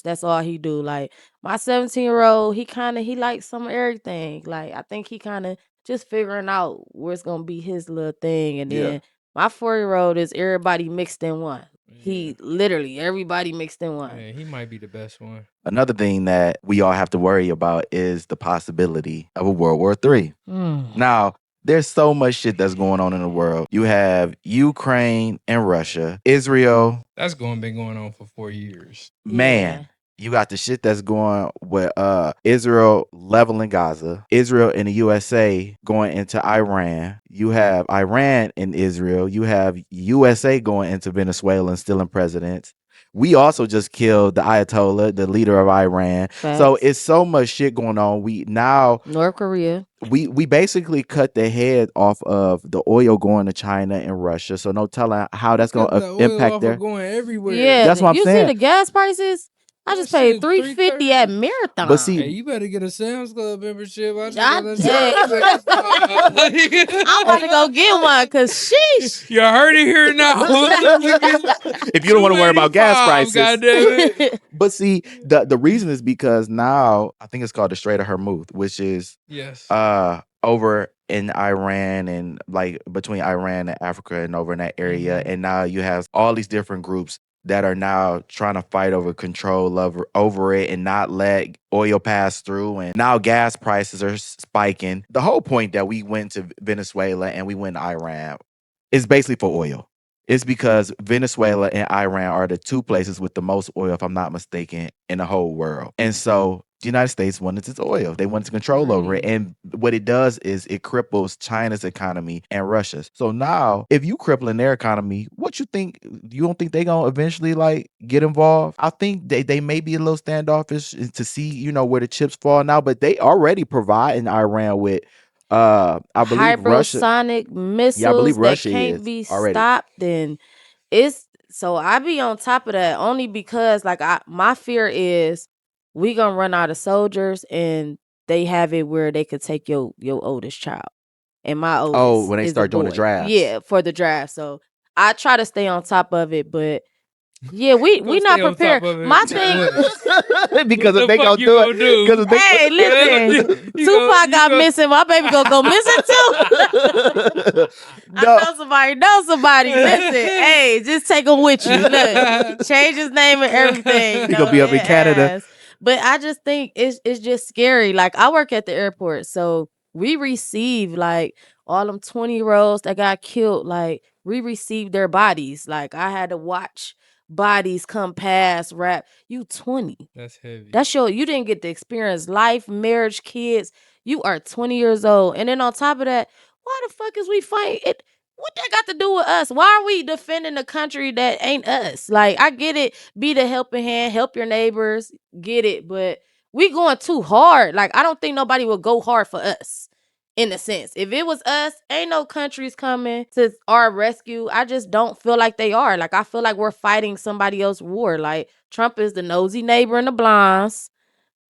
That's all he do. Like my 17-year-old, he likes some of everything. Like I think he kind of just figuring out where it's gonna be his little thing. And Yeah. then my 4-year-old is everybody mixed in one. He literally everybody mixed in one. Yeah, he might be the best one. Another thing that we all have to worry about is the possibility of a World War III. Now, there's so much shit that's going on in the world. You have Ukraine and Russia, Israel. That's been going on for 4 years. Man, you got the shit that's going with Israel leveling Gaza, Israel and the USA going into Iran. You have Iran and Israel. You have USA going into Venezuela and stealing presidents. We also just killed the Ayatollah, the leader of Iran. Facts. So it's so much shit going on. North Korea. We basically cut the head off of the oil going to China and Russia. So no telling how that's going to impact their. Going everywhere. Yeah, That's what I'm you saying. see the gas prices? I just paid $3.50 at Marathon. But see, Hey, you better get a Sam's Club membership. I'm I'm about to go get one because sheesh. You heard it here now. if you don't want to worry about gas prices. Goddamn it. But see, the reason is because now I think it's called the Strait of Hormuz, which is Yes. over in Iran and like between Iran and Africa and over in that area. And now you have all these different groups that are now trying to fight over control over it and not let oil pass through. And now gas prices are spiking. The whole point that we went to Venezuela and we went to Iran is basically for oil. It's because Venezuela and Iran are the two places with the most oil, if I'm not mistaken, in the whole world. And so the United States wanted its oil. They wanted control over it. And what it does is it cripples China's economy and Russia's. So now, if you crippling their economy, what you think? You don't think they going to eventually like get involved? I think they may be a little standoffish to see, where the chips fall now, but they already providing Iran with I believe Russia. Hypersonic missiles Yeah, I believe Russia that can't is be already. stopped. And it's so I be on top of that only because like my fear is we gonna run out of soldiers and they have it where they could take your oldest child. And my Oh, oldest when they is a start doing the boy. drafts. Yeah, for the draft. So I try to stay on top of it, but yeah, we Gonna not stay on top prepared. of it. My thing, Because What if the they fuck gonna you do gonna it, do? because hey, listen, You Tupac got go- missing. My baby gonna go missing too. I no, know somebody. Listen, hey, just take him with you. Look, change his name and everything. He gonna be up in Canada. Ass. But I just think it's just scary. Like I work at the airport, so we receive like all them 20-year-olds that got killed. Like we received their bodies. Like I had to watch bodies come past. Rap, you 20. That's heavy. That's you didn't get to experience life, marriage, kids. You are 20 years old. And then on top of that, why the fuck is we fighting it? What that got to do with us? Why are we defending a country that ain't us? Like, I get it. Be the helping hand, help your neighbors, get it. But we going too hard. Like, I don't think nobody will go hard for us. In a sense, if it was us, ain't no countries coming to our rescue. I just don't feel like they are. Like I feel like we're fighting somebody else's war. Like Trump is the nosy neighbor in the blinds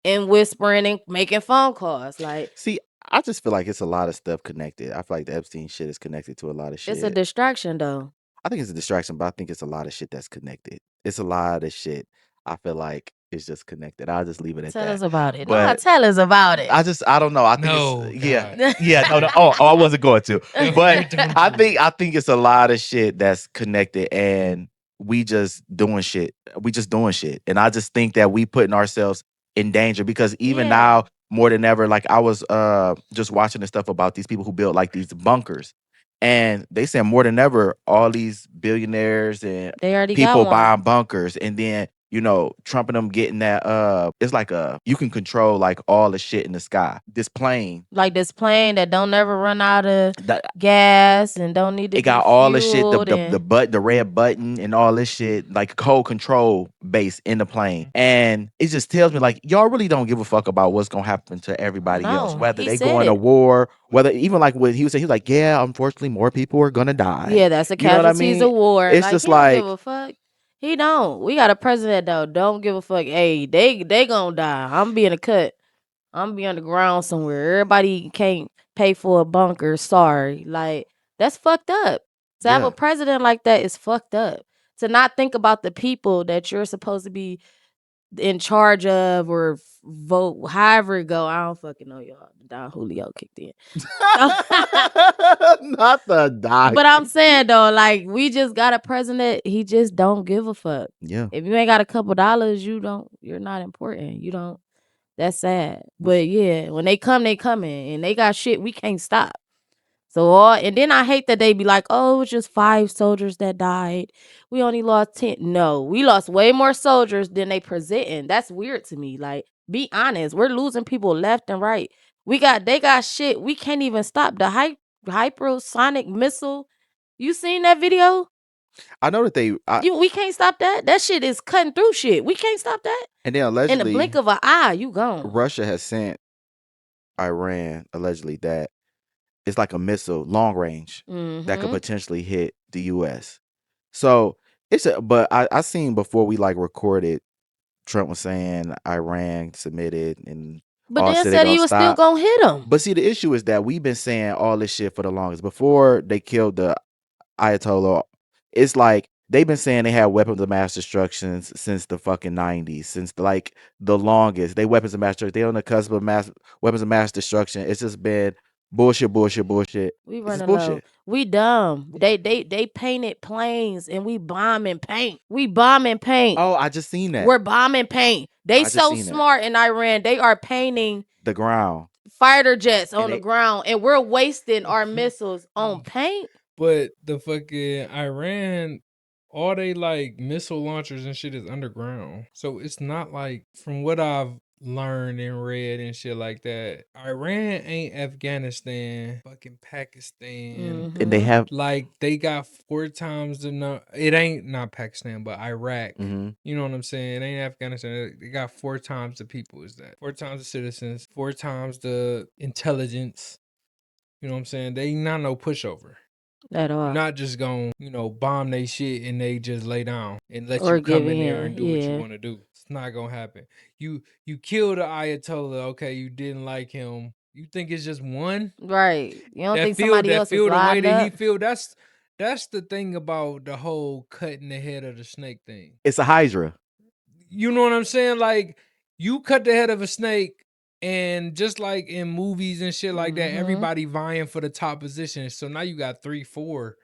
and whispering and making phone calls. Like see, I just feel like it's a lot of stuff connected. I feel like the Epstein shit is connected to a lot of shit. it's a distraction though. I think it's a distraction, but I think it's a lot of shit that's connected. It's a lot of shit. I feel like it's just connected. I'll just leave it at Tell that. us about it. But no, tell us about it. I don't know. I think No, it's yeah. God. Yeah, no. Oh, I wasn't going to. But Don't I do think it's a lot of shit that's connected and we just doing shit. We just doing shit. And I just think that we putting ourselves in danger because even Yeah. now more than ever, like I was just watching the stuff about these people who built like these bunkers. And they said more than ever, all these billionaires and They already people got one. buying bunkers, and then Trump and them getting that. It's like you can control like all the shit in the sky. This plane, Like this plane that don't never run out of that gas and don't need to it got be all the shit, fueled the red button and all this shit, like cold control base in the plane. And it just tells me like y'all really don't give a fuck about what's gonna happen to everybody else, No, whether he they said going to it. war, whether even like what he was saying, he was like, yeah, unfortunately more people are gonna die. Yeah, that's the You know what I casualties mean? of war. It's Like just he don't like give a fuck. He don't. We got a president though. Don't give a fuck. Hey, they gonna die. I'm being a cut. I'm be on the ground somewhere. Everybody can't pay for a bunker. Sorry. Like, that's fucked up. To have Yeah. a president like that is fucked up. To not think about the people that you're supposed to be in charge of or vote, however it go. I don't fucking know, y'all. Don Julio kicked in. Not the die. But I'm saying though, like we just got a president. He just don't give a fuck. Yeah. If you ain't got a couple dollars, you're not important. You don't. That's sad. But yeah, when they come, they coming and they got shit we can't stop. So and then I hate that they be like, oh, it was just 5 soldiers that died. We only lost 10. No, we lost way more soldiers than they presenting. That's weird to me. Like, be honest. We're losing people left and right. They got shit. We can't even stop. The hypersonic missile. You seen that video? I know that We can't stop that. That shit is cutting through shit. We can't stop that. and then In the allegedly blink of an eye, you gone. Russia has sent Iran allegedly that it's like a missile long range that could Mhm. potentially hit the US. So but I seen before we like recorded, Trump was saying Iran submitted and But all then said said they he gonna was still stop. gonna hit him. But see, the issue is that we've been saying all this shit for the longest. Before they killed the Ayatollah, it's like they've been saying they had weapons of mass destruction since the fucking 90s, since the longest. They weapons of mass destruction. They on the cusp of weapons of mass destruction. It's just been bullshit. We It's just running low. bullshit. We dumb. They painted planes and we bombing paint. We bombing paint. Oh, I just seen that. We're bombing paint. They I just so seen that. smart in Iran. They are painting The ground. fighter jets on the they- ground, and we're wasting our missiles on paint. But the fucking Iran, all they like missile launchers and shit is underground. So it's not like, from what I've learned and read and shit like that, Iran ain't Afghanistan, fucking Pakistan. And they Mhm. have Like they got 4 times the number. It ain't not Pakistan, but Iraq. Mhm. You know what I'm saying? It ain't Afghanistan. They got 4 times the people. Is that 4 times the citizens, 4 times the intelligence? You know what I'm saying? They not no pushover. At all. Not just gonna, bomb they shit and they just lay down and let Or you come give in there in, and do what you yeah. want to do. It's not gonna happen. You killed the Ayatollah. Okay, you didn't like him. You think it's just one? Right. You don't That think feel somebody that else is feel the way lined that he up? feel. That's the thing about the whole cutting the head of the snake thing. It's a hydra. You know what I'm saying? Like, you cut the head of a snake, and just like in movies and shit like that, Mhm. everybody vying for the top position. So now you got 3-4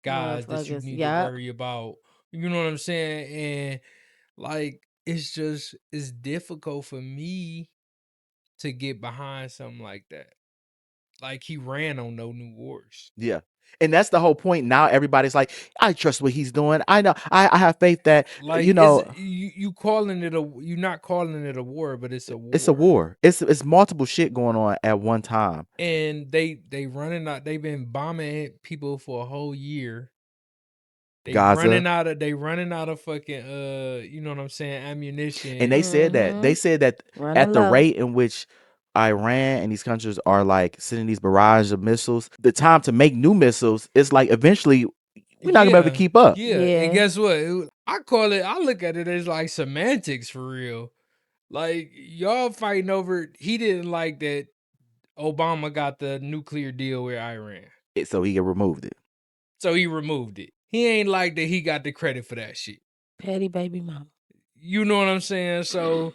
guys that you Motherfuckers, need to yup. worry about. You know what I'm saying? And like, it's difficult for me to get behind something like that. Like, he ran on no new wars. Yeah. And that's the whole point. Now everybody's like, I trust what he's doing. I know. I have faith that, Like, you know, you calling it you're not calling it a war, but it's a war. it's a war. It's multiple shit going on at one time. And they running out. They've been bombing people for a whole year. Gaza. They running out of fucking you know what I'm saying, ammunition. And they said that. They said that Running at the low. rate in which Iran and these countries are like sending these barrage of missiles, the time to make new missiles is like eventually we're not gonna be able to keep up. Yeah. And guess what? I look at it as like semantics for real. Like, y'all fighting over, he didn't like that Obama got the nuclear deal with Iran. So he removed it. So he removed it. He ain't like that he got the credit for that shit. Petty baby mama. You know what I'm saying? So,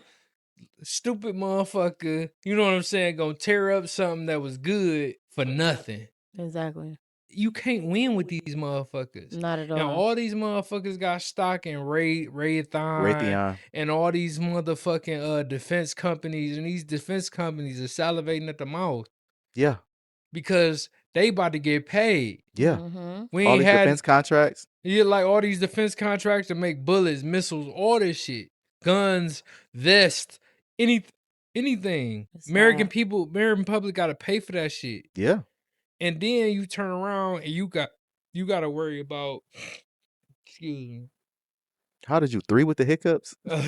stupid motherfucker, you know what I'm saying, gonna tear up something that was good for nothing. Exactly. You can't win with these motherfuckers. Not at all. Now, all these motherfuckers got stock in Raytheon and all these motherfucking defense companies, and these defense companies are salivating at the mouth. Yeah. Because they about to get paid. Yeah. We all ain't these had defense contracts. Yeah, like all these defense contracts to make bullets, missiles, all this shit, guns, vests, anything. American public got to pay for that shit. Yeah. And then you turn around and you got to worry about. Excuse me. How did you 3 with the hiccups? Hold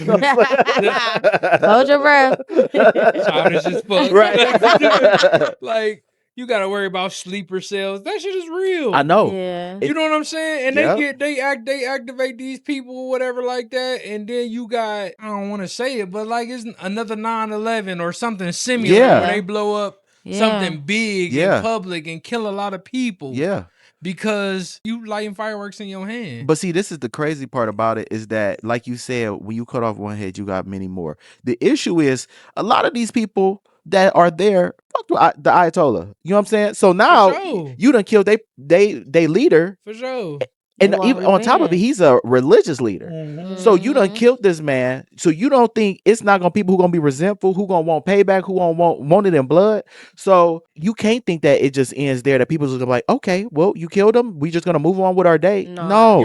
your breath. Childish as fuck. Right. Like, you gotta worry about sleeper cells. That shit is real. I know. Yeah. You know what I'm saying? And Yep. they activate these people or whatever like that. And then you got, I don't want to say it, but like it's another 9/11 or something similar where they blow up something big in public and kill a lot of people. Yeah. Because you lighting fireworks in your hand. But see, this is the crazy part about it is that, like you said, when you cut off one head, you got many more. The issue is a lot of these people that are there, fuck the Ayatollah. You know what I'm saying? So now you done killed they leader. For sure. And even on top of it, he's a religious leader. So you done killed this man. So you don't think it's not gonna people who gonna be resentful, who gonna want payback, who gonna want it in blood. So you can't think that it just ends there. That people just gonna be like, okay, well, you killed him. We just gonna move on with our day. No.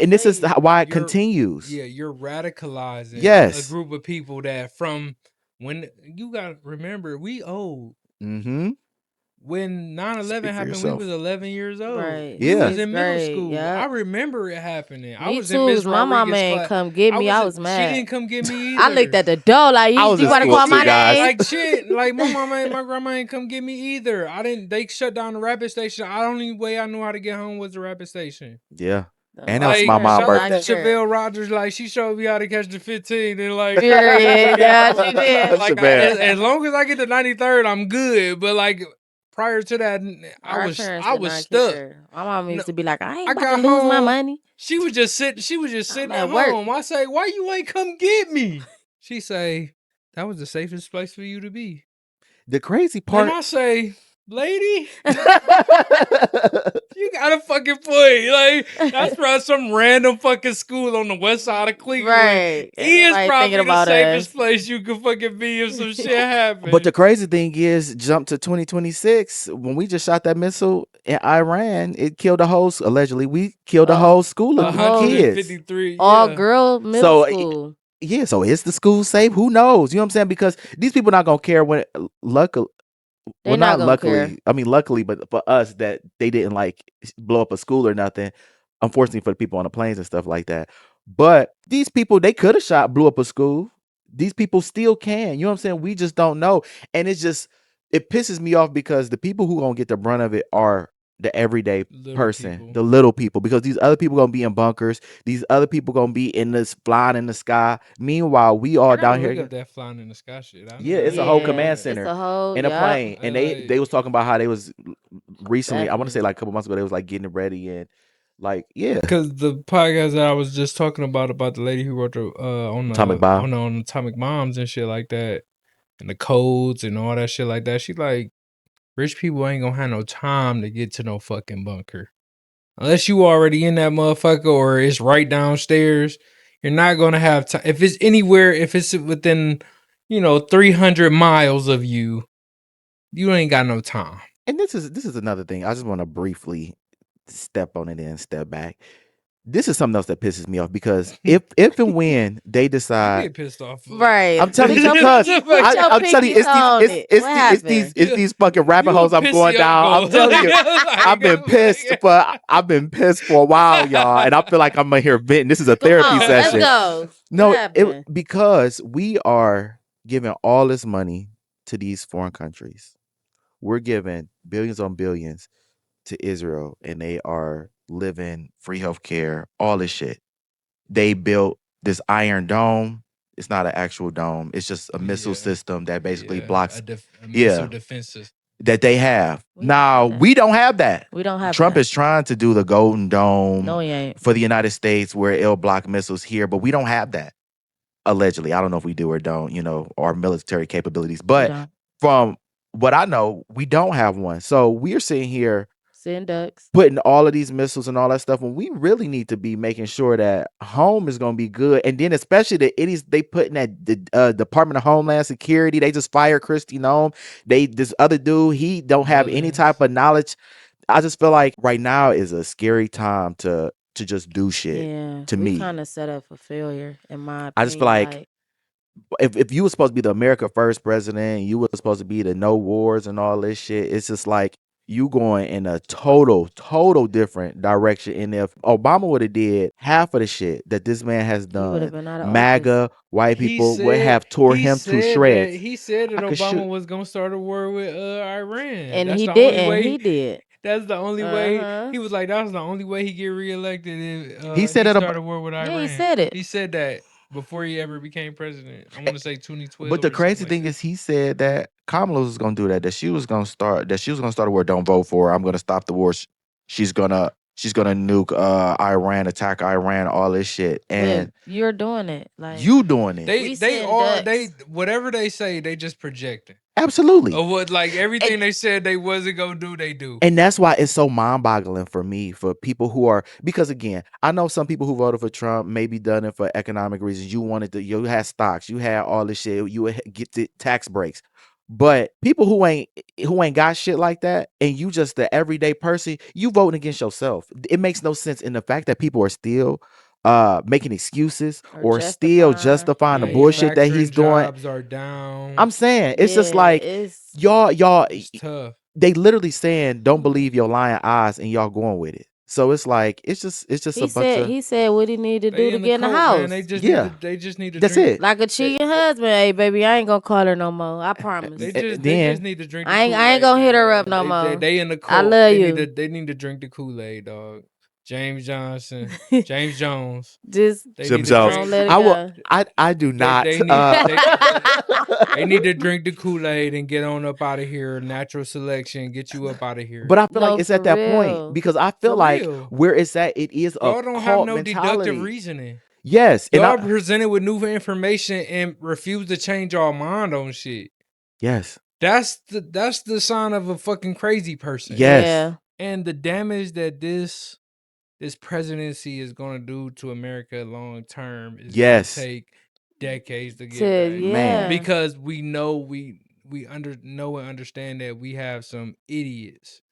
And this is why it continues. Yeah, you're radicalizing Yes. a group of people that from when you gotta remember we old. Mm-hmm. When 9/11 happened, we was 11 years old. Right. We Yeah. was in middle school. Yep. I remember it happening. I Me was too. in Miss My mama Rodriguez's ain't class. come get me. I was mad. She didn't come get me either. I looked at the door like, you was in want to school call too, my guys. name? Like shit. Like my mama and my grandma ain't come get me either. They shut down the rapid station. The only way I knew how to get home was the rapid station. Yeah. And that was Like, my mom's shout out birthday. to Chevelle Rogers, like she showed me how to catch the 15 and like Period. Yeah, she did. like Chevelle. as long as I get the 93rd, I'm good. But like prior to that, I Our was parents I did was not stuck. care. My mom used to be like, I ain't I about got to lose my home. money. She was just sitting I'm at at work. home. I say, why you ain't come get me? She say, that was the safest place for you to be. The crazy part. And I say, lady, you got a fucking point. Like, that's from some random fucking school on the west side of Cleveland. Right. He is Everybody probably thinking the about safest us. place you could fucking be if some shit happened. But the crazy thing is, jump to 2026 when we just shot that missile in Iran. It killed a whole. Allegedly, we killed a whole school of kids. 153, All girl middle school. Yeah, so is the school safe? Who knows? You know what I'm saying? Because these people not gonna care when luckily. Well, not luckily. I mean, luckily, but for us that they didn't like blow up a school or nothing. Unfortunately for the people on the planes and stuff like that. But these people, they could have blew up a school. These people still can. You know what I'm saying? We just don't know. And it pisses me off because the people who gonna get the brunt of it are the everyday Little person, people. the little people, because these other people gonna be in bunkers. These other people gonna be in this flying in the sky. Meanwhile, we all I gotta down look here. up that flying in the sky shit. Yeah, it's a whole command It's center a whole in a plane, and they was talking about how they was recently. I want to say Definitely. like a couple months ago, they was like getting ready and like Because the podcast that I was just talking about the lady who wrote the on Atomic bomb. on atomic bombs and shit like that, and the codes and all that shit like that. She like, rich people ain't gonna have no time to get to no fucking bunker unless you already in that motherfucker or it's right downstairs. You're not gonna have time if it's anywhere. If it's within 300 miles of you, you ain't got no time. And this is another thing. I just want to briefly step on it and step back. This is something else that pisses me off because if and when they You decide, get pissed off. Right. I'm telling you Put your because pinky- put your I'm telling you, pinky on it. What it's happened? these fucking rabbit You a holes I'm going pissy down. I'm uncle. telling you, I've been pissed, but I've been pissed for a while, y'all, and I feel like I'm here venting. This is a Come therapy on, session. let's go. No, What happened? because we are giving all this money to these foreign countries. We're giving billions on billions to Israel, and they are living free healthcare, all this shit. They built this Iron Dome. It's not an actual dome. It's just a missile system that basically blocks. a missile defense system. That they have. We Now, don't have that. we don't have that. We don't have Trump that. is trying to do the Golden Dome No, he ain't. for the United States where it'll block missiles here, but we don't have that. Allegedly. I don't know if we do or don't, our military capabilities. We But don't. from what I know, we don't have one. So we're sitting here Send ducks. putting all of these missiles and all that stuff when we really need to be making sure that home is going to be good. And then especially the idiots they put in that Department of Homeland Security, they just fired Kristi Noem. This other dude, he don't have any type of knowledge. I just feel like right now is a scary time to just do shit. Yeah. To we me, kind of set up for failure, in my opinion. I just feel like if you were supposed to be the America First president, you were supposed to be the no wars and all this shit. It's just like you going in a total different direction. And if Obama would have did half of the shit that this man has he would have done, been out of MAGA office. white people would have tore him to shreds. He said that I could Obama shoot- was gonna start a war with Iran, And That's he the only didn't. way- He did. That's the only way. Uh-huh. He was like, that was the only way he get reelected. If, He said he that started a war with Iran. Yeah, he said it. He said that before he ever became president. I want to say 2012. But the or something crazy like thing that. is, he said that Kamala was gonna do that. That she was gonna start a war. Don't vote for her. I'm gonna stop the war. She's gonna nuke Iran, attack Iran, all this shit. And But you're doing it. Like you doing it. We They send are ducks. whatever they say, they just projecting. Absolutely. Or what, like everything they said they wasn't gonna do, they do. And that's why it's so mind-boggling for me, for people who are, because again, I know some people who voted for Trump maybe done it for economic reasons. You had stocks, you had all this shit, you would get the tax breaks. But people who ain't got shit like that, and you just the everyday person, you voting against yourself. It makes no sense. In the fact that people are still making excuses or still justifying the bullshit that he's doing. Jobs are down. I'm saying it's just Yeah, like it's y'all It's tough. they literally saying don't believe your lying eyes, and y'all going with it. So it's like it's just he said what he needed to do to get in the house. Man, they just need to That's drink. it. Like a cheating husband. Hey, baby, I ain't gonna call her no more. I promise. They And just need to drink. I ain't gonna hit her up no more. They in the I cult. love They you. They need to drink the Kool-Aid, dog. James Johnson, James Jones. Just They Jim need to Jones. drink- don't let it I go. will. I do not. They need to drink the Kool-Aid and get on up out of here. Natural selection, get you up out of here. But I feel No, like it's for at that real. point because I feel For like real. where it's at, it is Y'all a don't have cult no mentality. deductive reasoning. Yes, and Y'all presented with new information and refuse to change y'all mind on shit. yes, That's the sign of a fucking crazy person. yes, Yeah. And the damage that this presidency is going to do to America long term is Yes. going to take decades to get back. Yeah. Because we know we know and understand that we have some idiots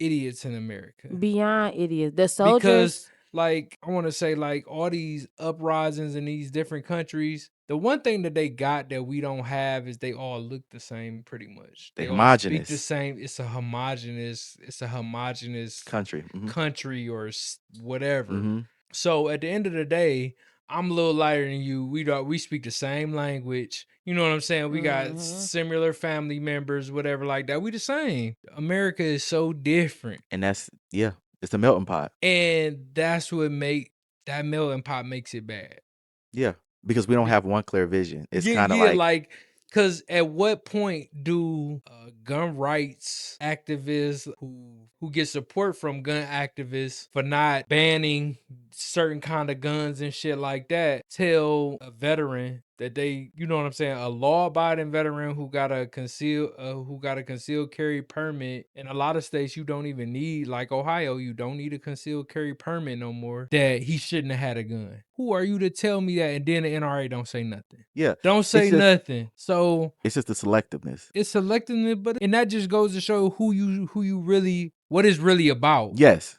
in America. Beyond idiots. The soldiers. Because like I want to say, like all these uprisings in these different countries, the one thing that they got that we don't have is they all look the same pretty much. They They all speak the homogenous. same. It's a homogenous Country. Mhm. country or whatever. Mhm. So at the end of the day, I'm a little lighter than you. We speak the same language. You know what I'm saying? We got similar family members, whatever like that. We the same. America is so different. And that's it's a melting pot. And that's what that melting pot makes it bad. Yeah. Because we don't have one clear vision. It's kind of like because at what point do gun rights activists who get support from gun activists for not banning certain kind of guns and shit like that tell a veteran that they, you know what I'm saying, a law-abiding veteran who got a concealed carry permit. In a lot of states, you don't even need, like Ohio, you don't need a concealed carry permit no more, that he shouldn't have had a gun. Who are you to tell me that? And then the NRA don't say nothing. Yeah. Don't say nothing. So it's just the selectiveness. It's selectiveness, and that just goes to show who you really, what it's really about. Yes.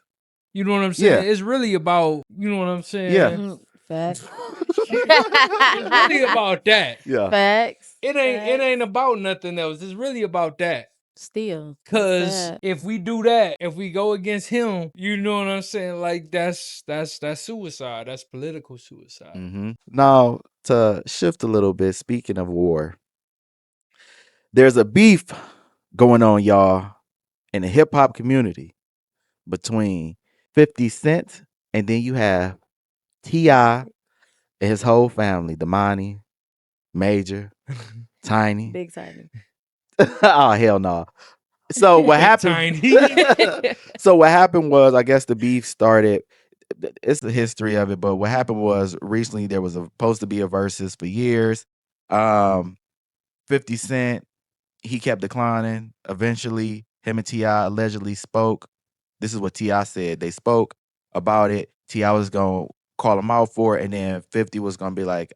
You know what I'm saying? Yeah. It's really about, you know what I'm saying? Yeah. Facts. It's really about that. Yeah. Facts. It ain't about nothing else. It's really about that. Still. Cause if we do that, if we go against him, you know what I'm saying? Like that's suicide. That's political suicide. Mm-hmm. Now, to shift a little bit, speaking of war, there's a beef going on, y'all, in the hip hop community between 50 Cent and then you have T.I. and his whole family, Damani, Major, Tiny. Big Tiny. Oh, hell no. So what happened? So what happened was, I guess the beef started. It's the history of it, but what happened was recently there was supposed to be a versus for years. 50 Cent, he kept declining. Eventually, him and T.I. allegedly spoke. This is what T.I. said. They spoke about it. T.I. was gonna call him out for it, and then 50 was gonna be like,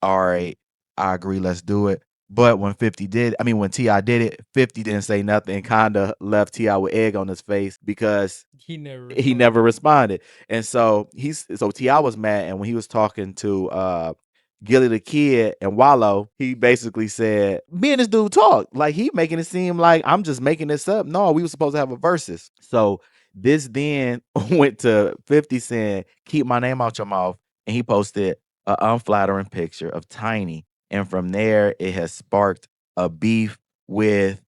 "All right, I agree, let's do it." But when when T.I. did it, 50 didn't say nothing and kind of left T.I. with egg on his face because he never responded. And so T.I. was mad, and when he was talking to Gilly the Kid and Wallow, he basically said, me and this dude talk. Like, he making it seem like I'm just making this up. No, we were supposed to have a versus. So this then went to 50 Cent, keep my name out your mouth, and he posted an unflattering picture of Tiny. And from there, it has sparked a beef with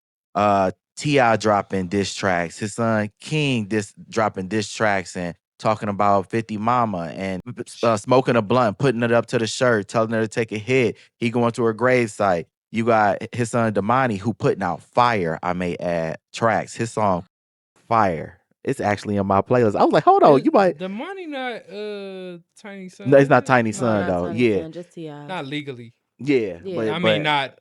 T.I. dropping diss tracks, his son King dropping diss tracks and talking about 50 Mama and smoking a blunt, putting it up to the shirt, telling her to take a hit. He going to her gravesite. You got his son Damani, who putting out fire, I may add, tracks. His song, Fire. It's actually on my playlist. I was like, hold on, you might. Damani not Tiny Son. No, it's not Tiny Son, not though. Tiny Yeah. Son, just T.I. Not legally. Yeah. Yeah. I mean, not.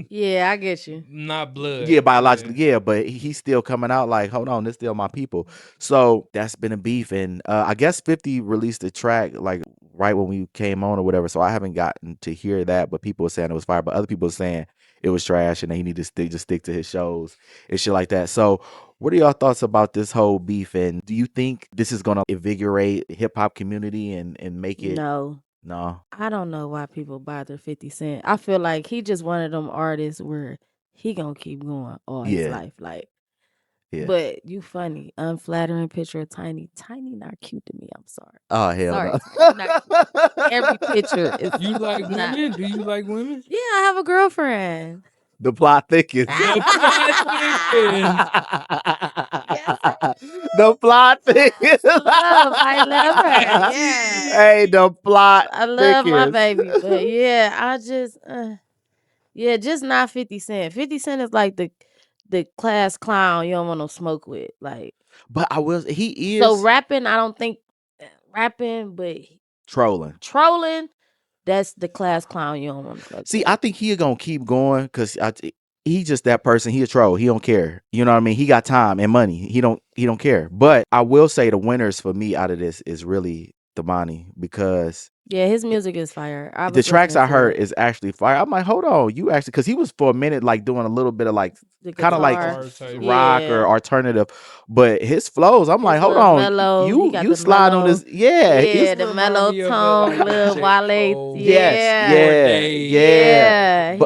Yeah, I get you. Not blood. Yeah, biologically, yeah, but he's still coming out like, hold on, this still my people. So that's been a beef, and I guess 50 released a track like right when we came on or whatever. So I haven't gotten to hear that, but people were saying it was fire, but other people were saying it was trash, and that he need to stick to his shows and shit like that. So what are y'all thoughts about this whole beef, and do you think this is gonna invigorate hip hop community and make it? No. I don't know why people bother 50 Cent. I feel like he just one of them artists where he gonna keep going all his life. Like, but you funny. Unflattering picture of Tiny. Tiny not cute to me. I'm sorry. Oh, hell Sorry. no. Not cute. Every picture is You like not. women? Do you like women? Yeah, I have a girlfriend. The plot thickens. The plot thickens. I love her. Yeah. Hey, the plot. I love my thickens. baby. But yeah, I just just not 50 Cent. 50 Cent is like the class clown you don't want no smoke with. Like, but he is so rapping, I don't think rapping, but trolling, that's the class clown you don't want to fuck See, with. I think he gonna keep going because he just that person. He a troll. He don't care. You know what I mean? He got time and money. He don't care. But I will say the winners for me out of this is really Damani, because yeah, his music is fire. the tracks I heard is actually fire. I'm like, hold on, you actually, because he was for a minute like doing a little bit of like kind of like rock or alternative, but his flows, I'm like, hold on, mellow, you slide on this, the mellow tone, Lil Wale, he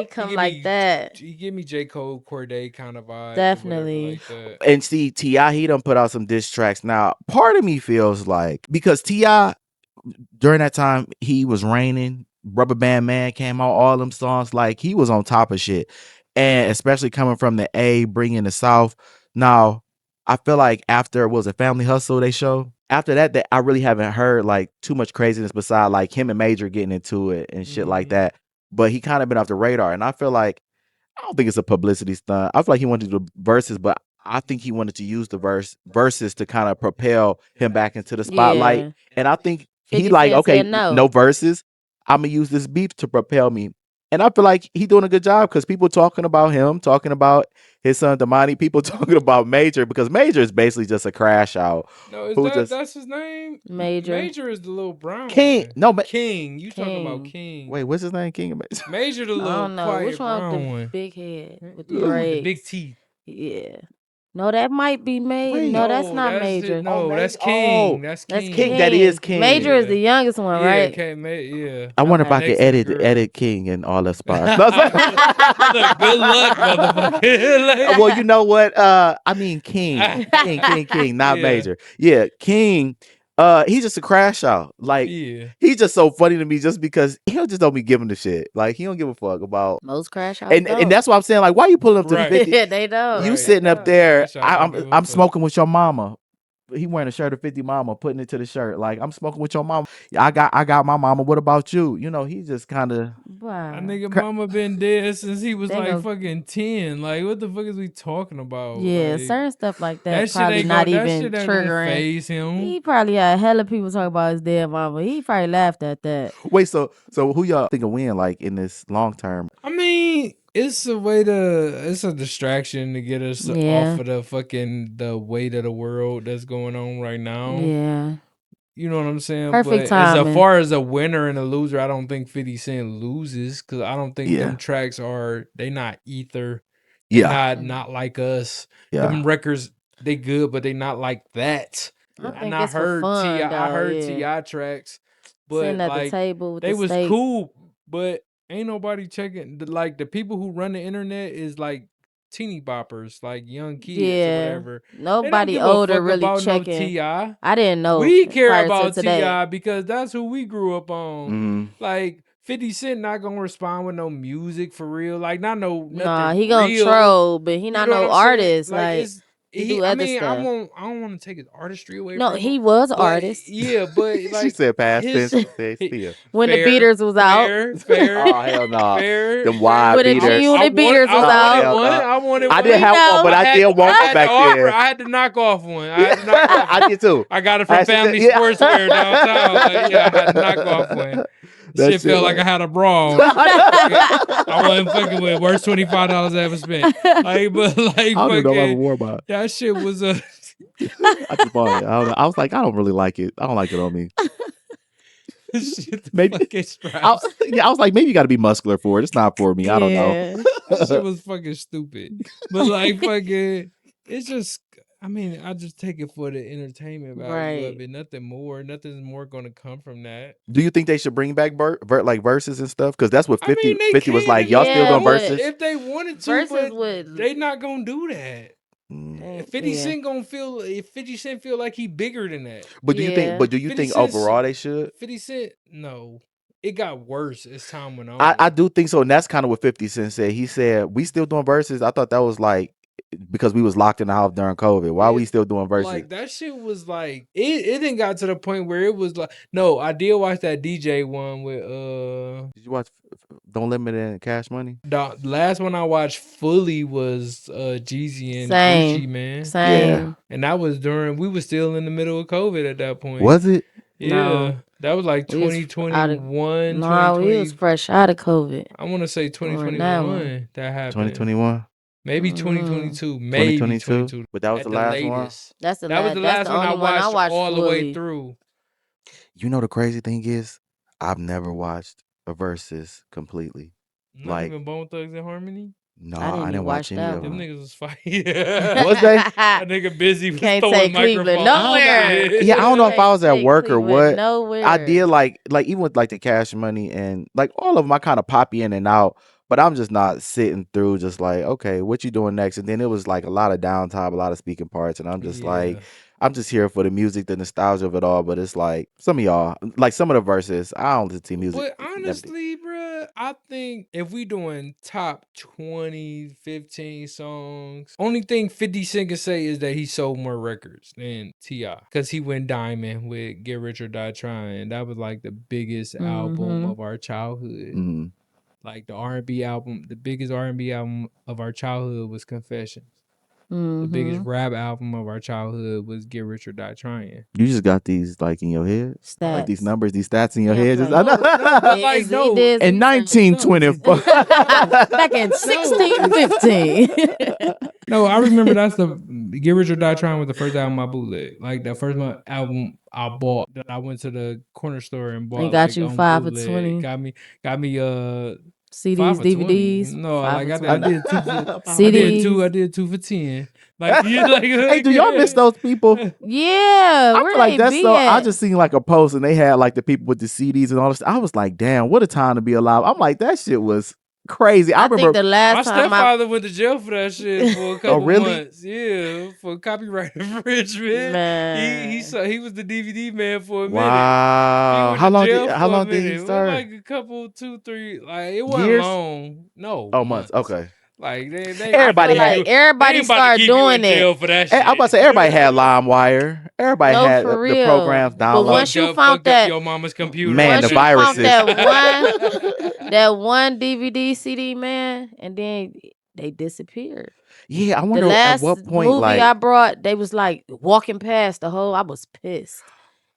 come like that. He give me J. Cole, Corday kind of vibe, definitely. like And see, T.I. he done put out some diss tracks. Now, part of me feels like, because T.I. during that time he was raining. Rubber Band Man came out, all them songs. Like he was on top of shit, and especially coming from the A, bringing the South. Now I feel like after was a Family Hustle they show. After that I really haven't heard like too much craziness beside like him and Major getting into it and shit like that. But he kind of been off the radar, and I feel like I don't think it's a publicity stunt. I feel like he wanted to do verses, but I think he wanted to use the verses to kind of propel him back into the spotlight. Yeah. And I think 50 he like, Cent okay, said no. no verses. I'm gonna use this beat to propel me. And I feel like he doing a good job because people talking about him, talking about his son Damani, people talking about Major because Major is basically just a crash out. No, Who just that's his name? Major. Major is the little brown King? one. No, King. You talking about King. King? wait, what's his name? King of Major? Major the I little don't know. quiet Which one with brown the one. big head with the Yeah, with the braids? big teeth. Yeah. No, that might be Major. Wait. No, that's not Major. No, that's Major. King. Oh, That's That's King. King. That is King. Major is Yeah. the youngest one, Yeah, right? yeah. I wonder if Okay. I could Next to the girl. edit King and all the spots. Look, good luck, motherfucker. Like- Well, you know what? I mean King, not Yeah. Major. Yeah, King. He's just a crash out. Like Yeah. he's just so funny to me, just because he'll just don't be giving the shit. Like he don't give a fuck about. Most crash outs And don't. that's why I'm saying, like, why you pulling up to Right. the 50? Yeah, they don't. You Right. sitting up there. Crash outs don't give a I'm fuck. smoking with your mama. He wearing a shirt of 50 Mama, putting it to the shirt. Like, I'm smoking with your mama. I got my mama. What about you? You know, he just kind of. Wow. My nigga mama been dead since he was They like gon- fucking 10. Like, what the fuck is we talking about? Yeah, Like, certain stuff like that, that shit probably ain't not gonna, that even shit ain't gonna triggering. phase him. He probably had hella people talking about his dead mama. He probably laughed at that. Wait, so who y'all think will win, like, in this long term? I mean, it's a distraction to get us Yeah. off of the weight of the world that's going on right now. Yeah. You know what I'm saying? Perfect but as timing. far as a winner and a loser, I don't think 50 Cent loses because I don't think them tracks they not ether. They not like us. Them records, they good, but they not like that. I think And I it's for heard fun, I though, heard yeah. Ti tracks, but Sitting at the like table with they the was steak. cool, but ain't nobody checking. Like the people who run the internet is like teeny boppers, like young kids or Yeah. whatever. Nobody They don't give a older fuck really about checking. no T.I. I didn't know. We care prior to about today. T.I. because that's who we grew up on. Mhm. Like 50 Cent not gonna respond with no music for real. Like not nothing Nah, he gonna real. troll, but he You not know no what I'm saying? artist. Like Like it's he do I other mean, stuff. I don't want to take his artistry away No, from he him. was but artist. Yeah, but She like said past his tense. Said still. When fair, the beaters was out. fair, Oh, hell no. fair. Them wide When the beaters. G-Unit beaters was out. hell no. I wanted I one. didn't have one, but I did want one had back to offer. then. I had to knock off one. I had to knock off I did too. I got it I from actually Family did, yeah. Sportswear downtown. Like, yeah, I had to knock off one. That Shit felt like I had a brawl. I wasn't fucking with worst $25 I ever spent. Like, but like, I don't even know what I fucking, wore about. that shit was a. I just bought it. I don't know. I was like, I don't really like it. I don't like it on me. Shit, Maybe fucking I straps. was like, maybe you got to be muscular for it. It's not for me. I don't know. Yeah. That shit was fucking stupid. But like, fucking, it's just. I mean, I just take it for the entertainment value of Right. it. Nothing more. Nothing's more gonna come from that. Do you think they should bring back like verses and stuff? Because that's what I 50, mean, they 50 was can like. if Y'all they still doing want verses? If they wanted to, Versus but would they not gonna do that. Mm. If 50 yeah. Cent gonna feel, if 50 Cent feel like he bigger than that. But do you think? Yeah. But do you 50 think Cent's- overall they should? 50 Cent, no. It got worse as time went on. I do think so, and that's kind of what 50 Cent said. He said we still doing verses. I thought that was like because we was locked in the house during COVID. Why are we still doing verses? Like that shit was like it didn't got to the point where it was like no, I did watch that DJ one with Did you watch Don't Limit It and Cash Money? the last one I watched fully was Jeezy and Same. Gucci, man. Same. Yeah. And that was we was still in the middle of COVID at that point. Was it? Yeah. No. That was like We was 2021. No, we was 2020. fresh out of COVID. I want to say that 2021 that happened. 2021, Maybe 2022. Maybe 2022. But that was At the last one. latest. That's the That was the that's last the one I only one I watched watched all the way fully. through. You know the crazy thing is, I've never watched a versus completely. Not Like- even Bone Thugs and Harmony. No, I didn't I even didn't watch watch any that of Them one. them. niggas was fighting. Was they? That nigga busy was Can't throwing take Cleveland microphones. nowhere. Yeah, I don't know if I was at Take work or Cleveland what. Nowhere. I did like even with like the Cash Money and like all of them, I kind of pop in and out. But I'm just not sitting through just like, okay, what you doing next? And then it was like a lot of downtime, a lot of speaking parts, and I'm just like, I'm just here for the music, the nostalgia of it all. But it's like some of y'all, like some of the verses, I don't listen to music. But honestly, bruh, I think if we doing top 20, 15 songs, only thing 50 Cent can say is that he sold more records than T.I. Because he went diamond with Get Rich or Die Trying. That was like the biggest album of our childhood. Mhm. Like the R&B album, the biggest R&B album of our childhood was Confessions. The biggest rap album of our childhood was Get Rich or Die Trying. You just got these like in your head, like these Stats. numbers, these stats in your Yeah, head. like, Just, Like, Yes, no. he did in some research. 1924. Back in 1615. No, I remember that's the Get Rich or Die Trying was the first album I bootleg. Like the first album I bought that I went to the corner store and bought. They got like, you on 5 for bootleg. 20. Got me CDs, 5 for 20. DVDs. No, 5 like for I 20. did 2 for CDs. I did 2 for 10. Like, like Hey, do y'all miss those people? Yeah, I where feel like they that's be so. at? I just seen like a post and they had like the people with the CDs and all this. I was like, damn, what a time to be alive. I'm like, that shit was crazy. I remember think the my last time stepfather went to jail for that shit for a couple really? months. Yeah, for copyright infringement. Man. He was the DVD man for a minute. Wow. He How went long to jail did for how a long did minute. he It was serve? like a couple, 2, 3, like it wasn't Years? long. No. Oh, months. Okay. Like they Everybody I feel had. like everybody started doing it. for that Hey, shit. I'm about to say everybody had LimeWire. Everybody No, had for the real. programs But downloaded. once you found fucked up that, your mama's computer. Man, once the you found viruses. that one DVD CD, man, and then they disappeared. Yeah, I The wonder at last what point movie like I brought, they was like walking past the whole. I was pissed.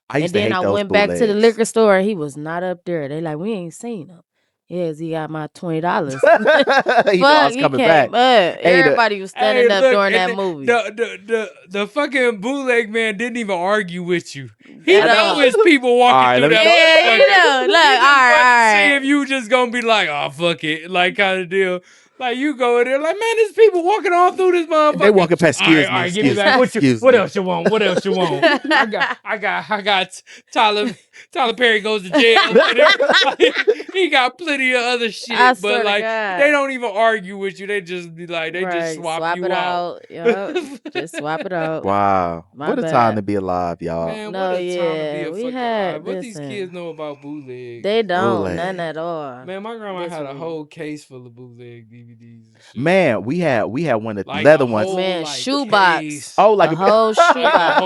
I used And to then hate I those went back to the bootlegs. liquor store and he was not up there. They like, we ain't seen him. Yes, he got my $20. He know I was He coming came back. up. Hey, Everybody was standing up during that movie. The fucking bootleg man didn't even argue with you. He At know all. his people walking All right, through let me- that. Yeah, you know, look, all right. See if you just gonna be like, oh fuck it, like kind of deal. Like you go in there, like man, there's people walking all through this motherfucker. They walking past. All right, Excuse all me. right, give me Excuse back. me. What else you want? What else you want? I got Tyler Perry goes to jail. He got plenty of other shit, I but swear to like God. they don't even argue with you. They just be like, they just Right, swap you it out. Yup. Just swap it out. Wow. My what a bad. time to be alive, y'all. Man, No, what a time to be yeah, a we fucking had- alive. What these listen. kids know about bootleg? They don't, Bootleg. none at all. Man, my grandma had a Literally. whole case full of bootleg DVDs. And shit. Man, we had one of the Like leather a ones. whole, Man, like, shoebox. case. Oh, like a whole Like a shoebox.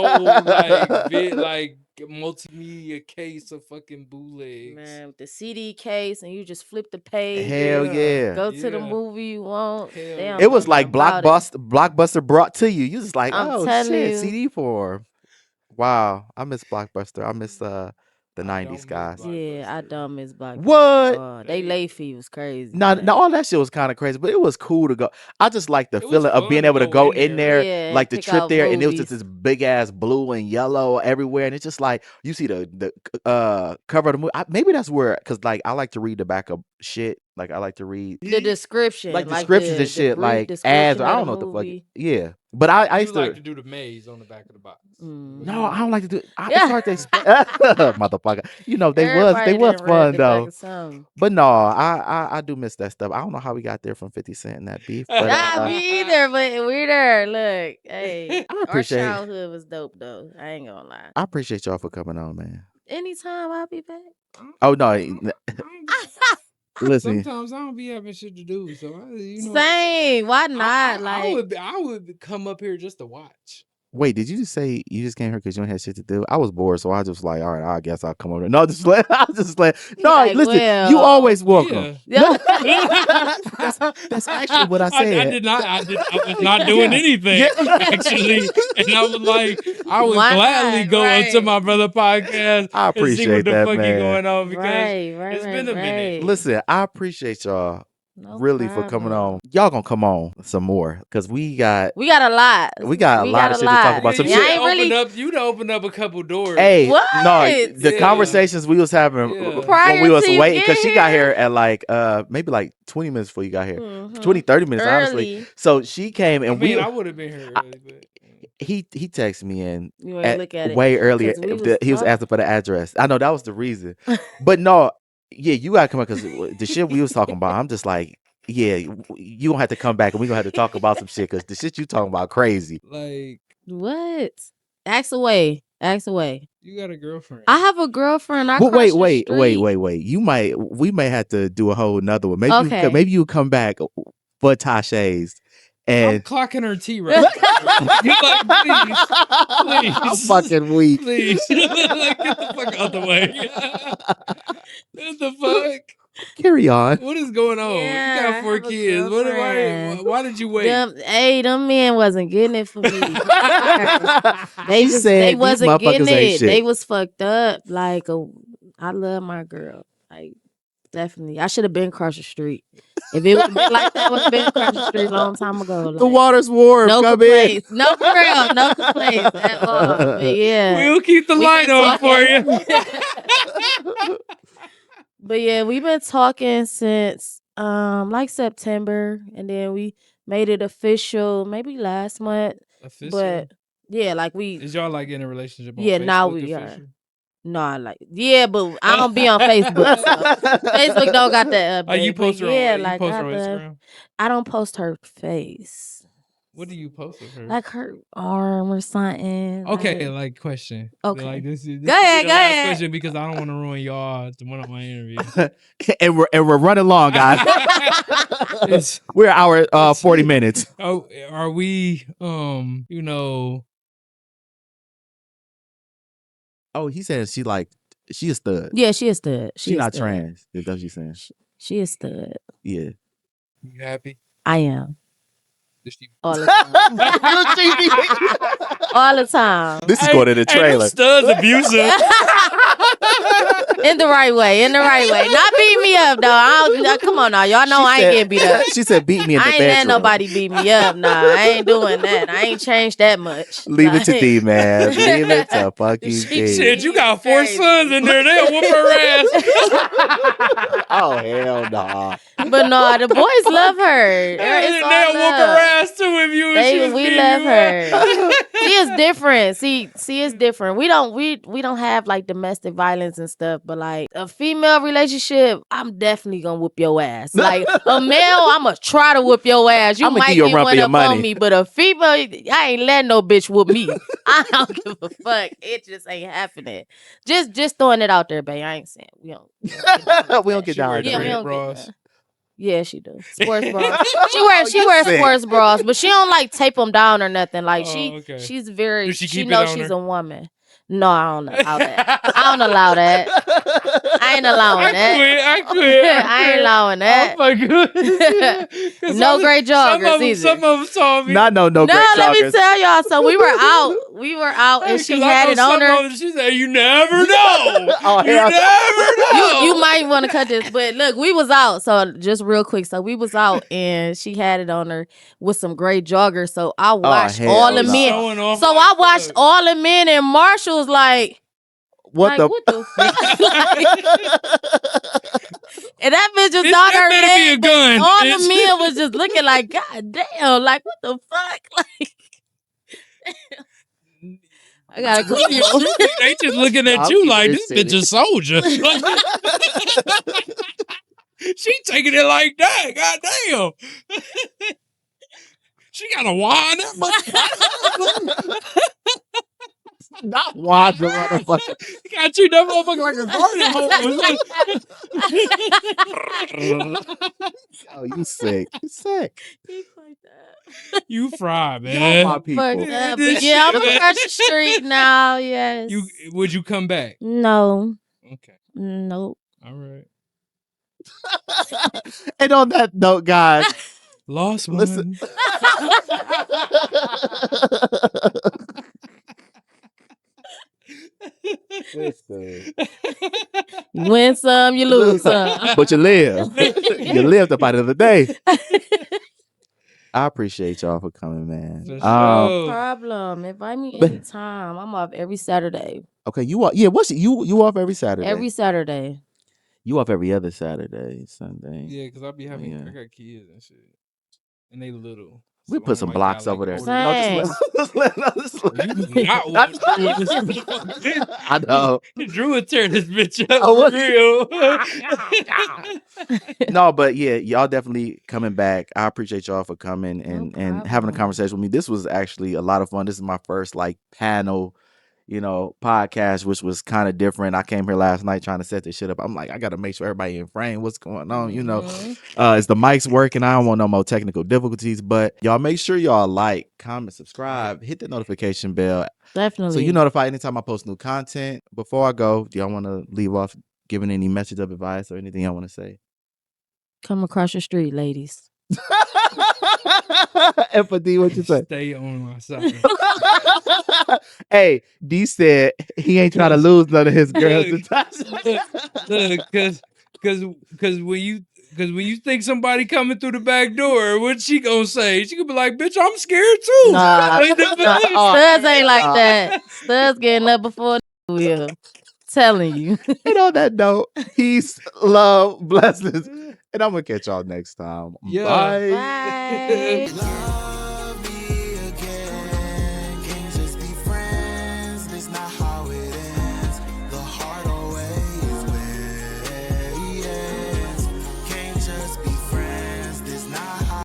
whole like multimedia case of fucking bootlegs. Man, with the CD case, and you just flip the page. Hell yeah. Go to the Yeah. movie you want. Hell They don't It was know like nothing about it. Blockbuster brought to you. You just like, I'm oh telling shit, you. CD form. Wow. I miss Blockbuster. I miss the I 90s don't miss guys. Yeah, I Blockbuster. don't miss Blockbuster. What? Oh, they late fee was crazy. Now, man. now all that shit was kind of crazy, but it was cool to go. I just like the It was feeling of fun being to able to go go in in there. there, Yeah, like and the pick trip out there, and it was just movies. this big ass blue and yellow everywhere, and it's just like you see the cover of the movie. Maybe that's where, because like I like to read the back of shit. Like I like to read The description, like descriptions the, and shit, brief like description ads. Or I of don't know the what the fuck. movie. Yeah, but I You used to. like to do the maze on the back of the box. No, I don't like to do. It's hard to explain, motherfucker. You know they Everybody was done read fun the back though. of something. But no, I do miss that stuff. I don't know how we got there from 50 Cent and that beef, but Nah, me either, but we're there. Look, hey, I our appreciate it. childhood was dope though. I ain't gonna lie. I appreciate y'all for coming on, man. Anytime I'll be back. Oh no, listen. Sometimes I don't be having shit to do, so Same. Why not? I would come up here just to watch. Wait, did you just say you just came here because you don't have shit to do? I was bored, so I just like, all right, I guess I'll come over. No, just let. I just let. No, like, listen, you well, always welcome. Yeah. No, that's actually what I said. I did not. I was not doing anything actually, and I was like, I would Why gladly not? go Right. onto my brother podcast I and see appreciate what the that, fuck is man. going on because right, it's been a minute. Listen, I appreciate y'all No really for coming problem. on. Y'all gonna come on some more because we got We got a lot. We got a lot of shit to talk about. Some Yeah, shit. I ain't really. You'd open up a couple doors. Hey, What? no, the Yeah. conversations we was having Yeah. when Prior we was to you waiting, because getting she got here here? at like maybe like 20 minutes before you got here. Mhm. 20, 30 minutes, honestly. Early. So she came and I mean, I would have been here early, but he texted me in You ain't look at it. way earlier. 'Cause we He was talking. asking for the address. I know that was the reason. But no, yeah, you gotta come on because the shit we was talking about, I'm just like, Yeah, you gonna have to come back and we gonna have to talk about some shit because the shit you talking about crazy. Like, What? Ask away. Ask away. you got a girlfriend. I have a girlfriend. I Well, cross the wait. street. We may have to do a whole nother one. Maybe Okay. maybe you come back for Tashay's. I'm And clocking her tea right now. You like, please. I'm fucking weak. Please. Like, get the fuck out the way. What the fuck? Carry on. What is going on? Yeah, you I got 4 have a kids. girlfriend. Why did you wait? Them men wasn't getting it for me. She said they these wasn't getting motherfuckers ain't it. shit. They was fucked up. Like, I love my girl. Like, definitely. I should have been across the street. If it was like that, I would have been across the street a long time ago. Like, The water's warm. no Come complaints. No, for real. No complaints at all. But yeah. We'll keep the We light been on for you. But yeah, we've been talking since like September, and then we made it official maybe last month. Official? But yeah, like we Is y'all like in a relationship on Yeah, Facebook now we are. official? No, like but I don't be on Facebook. So Facebook don't got that update. You post her but yeah, on, like you post her on I Instagram? I don't post her face. What do you post of her? Like her arm or something. Okay, like question. Okay. Like this is Go ahead, the go last ahead. question because I don't want to ruin y'all one of my interviews. and we're running long, guys. It's- We're an hour 40 minutes. Oh, are we you know, Oh, he said she a stud. Yeah, she is stud. She is not stud. trans. Is that what she's saying? She is stud. Yeah. you happy? I am. Does she- All the time. All the time. This is going in the Hey, them trailer. studs abusive. In the right way. In the right way. Not beat me up, though. Come on now. Y'all know I ain't getting beat up. She said, beat me in the I ain't bedroom. letting nobody beat me up. Nah, I ain't doing that. I ain't changed that much. Leave it to Like, D, man. Leave it to fucking She D. Shit, you got 4 Crazy. sons in there. They'll whoop her ass. Oh, hell nah. But no, the boys love her. It's all They'll whoop her love. ass too if you and she was We beating love you her. up. She is different. See, it's different. We don't have like domestic violence and stuff, but like a female relationship, I'm definitely gonna whoop your ass. Like a male, I'ma try to whoop your ass. You I'ma might give you a get run for one your up money. on me, but a female, I ain't letting no bitch whoop me. I don't give a fuck. It just ain't happening. Just throwing it out there, babe. I ain't saying we don't We don't get She down wear with Yeah, that. we red don't bras. get that. Yeah, she does. Sports bras. Oh, She you wears sick. sports bras, but she don't like tape them down or nothing. Like Oh, okay. she's very. Does she She keep it knows on she's her? a woman. No, I don't allow that. I don't allow that. I ain't allowing that. I quit. I ain't allowing that. Oh my goodness. 'Cause No great joggers either. Some of them told me. Not no No, great let me joggers. tell y'all. So we were out. And she had it on her. She said, "You never know. Oh, You hell. never know." You might want to cut this, but look, we was out. So just real quick, so we was out and she had it on her with some gray joggers. So I watched hell all the no. men. Showing off So like I watched fuck. all the men, and Marshall was like, What what the fuck? And that bitch just thought her That better be a leg. gun. All bitch. the men was just looking like, God damn, like what the fuck? Like, I gotta go. They just looking at I'll you keep like this this bitch a soldier. She taking it like that. God damn. She got a wand. Not watch the motherfucker. You gotta treat that motherfucker like a garden hose. Oh, you sick. You sick. He fucked up. You fried, Y'all man. my people. Fucked up. This But yeah, I'm shit, man. across the street now. Yes. Would you come back? No. Okay. Nope. All right. And on that note, guys, Lost one. listen. You win some, you lose some. But you live. You lived up out of the day. I appreciate y'all for coming, man. For No sure. problem. Invite me But- anytime. I'm off every Saturday. Okay, you are. Yeah, what's you off every Saturday? Every Saturday. You off every other Saturday, Sunday. Yeah, because I be having Yeah. I got kids and shit. And they little. We put some blocks over there. older. No, Same. You do not want Drew in this motherfucker. I know. Drew would tear this bitch up Oh, what? for real. No, but yeah, y'all definitely coming back. I appreciate y'all for coming and having a problem. conversation with me. This was actually a lot of fun. This is my first like panel, podcast, which was kind of different. I came here last night trying to set this shit up. I'm like, I gotta make sure everybody in frame. What's going on? Mhm. Is the mics working? I don't want no more technical difficulties. But y'all make sure y'all like, comment, subscribe, hit the notification bell. Definitely. So you notified anytime I post new content. Before I go, do y'all want to leave off giving any message of advice or anything y'all want to say? Come across your street, ladies. And for D, what you say? Stay on my side. Hey, D said he ain't trying to lose none of his girls. Look, cause when you think somebody coming through the back door, what's she gonna say? She gonna be like, "Bitch, I'm scared too." Nah, Studs ain't like that. Studs getting up before will. Telling you. And on that note, peace, love, blessings, and I'm gonna catch y'all next time. Yeah. Bye. Bye. Love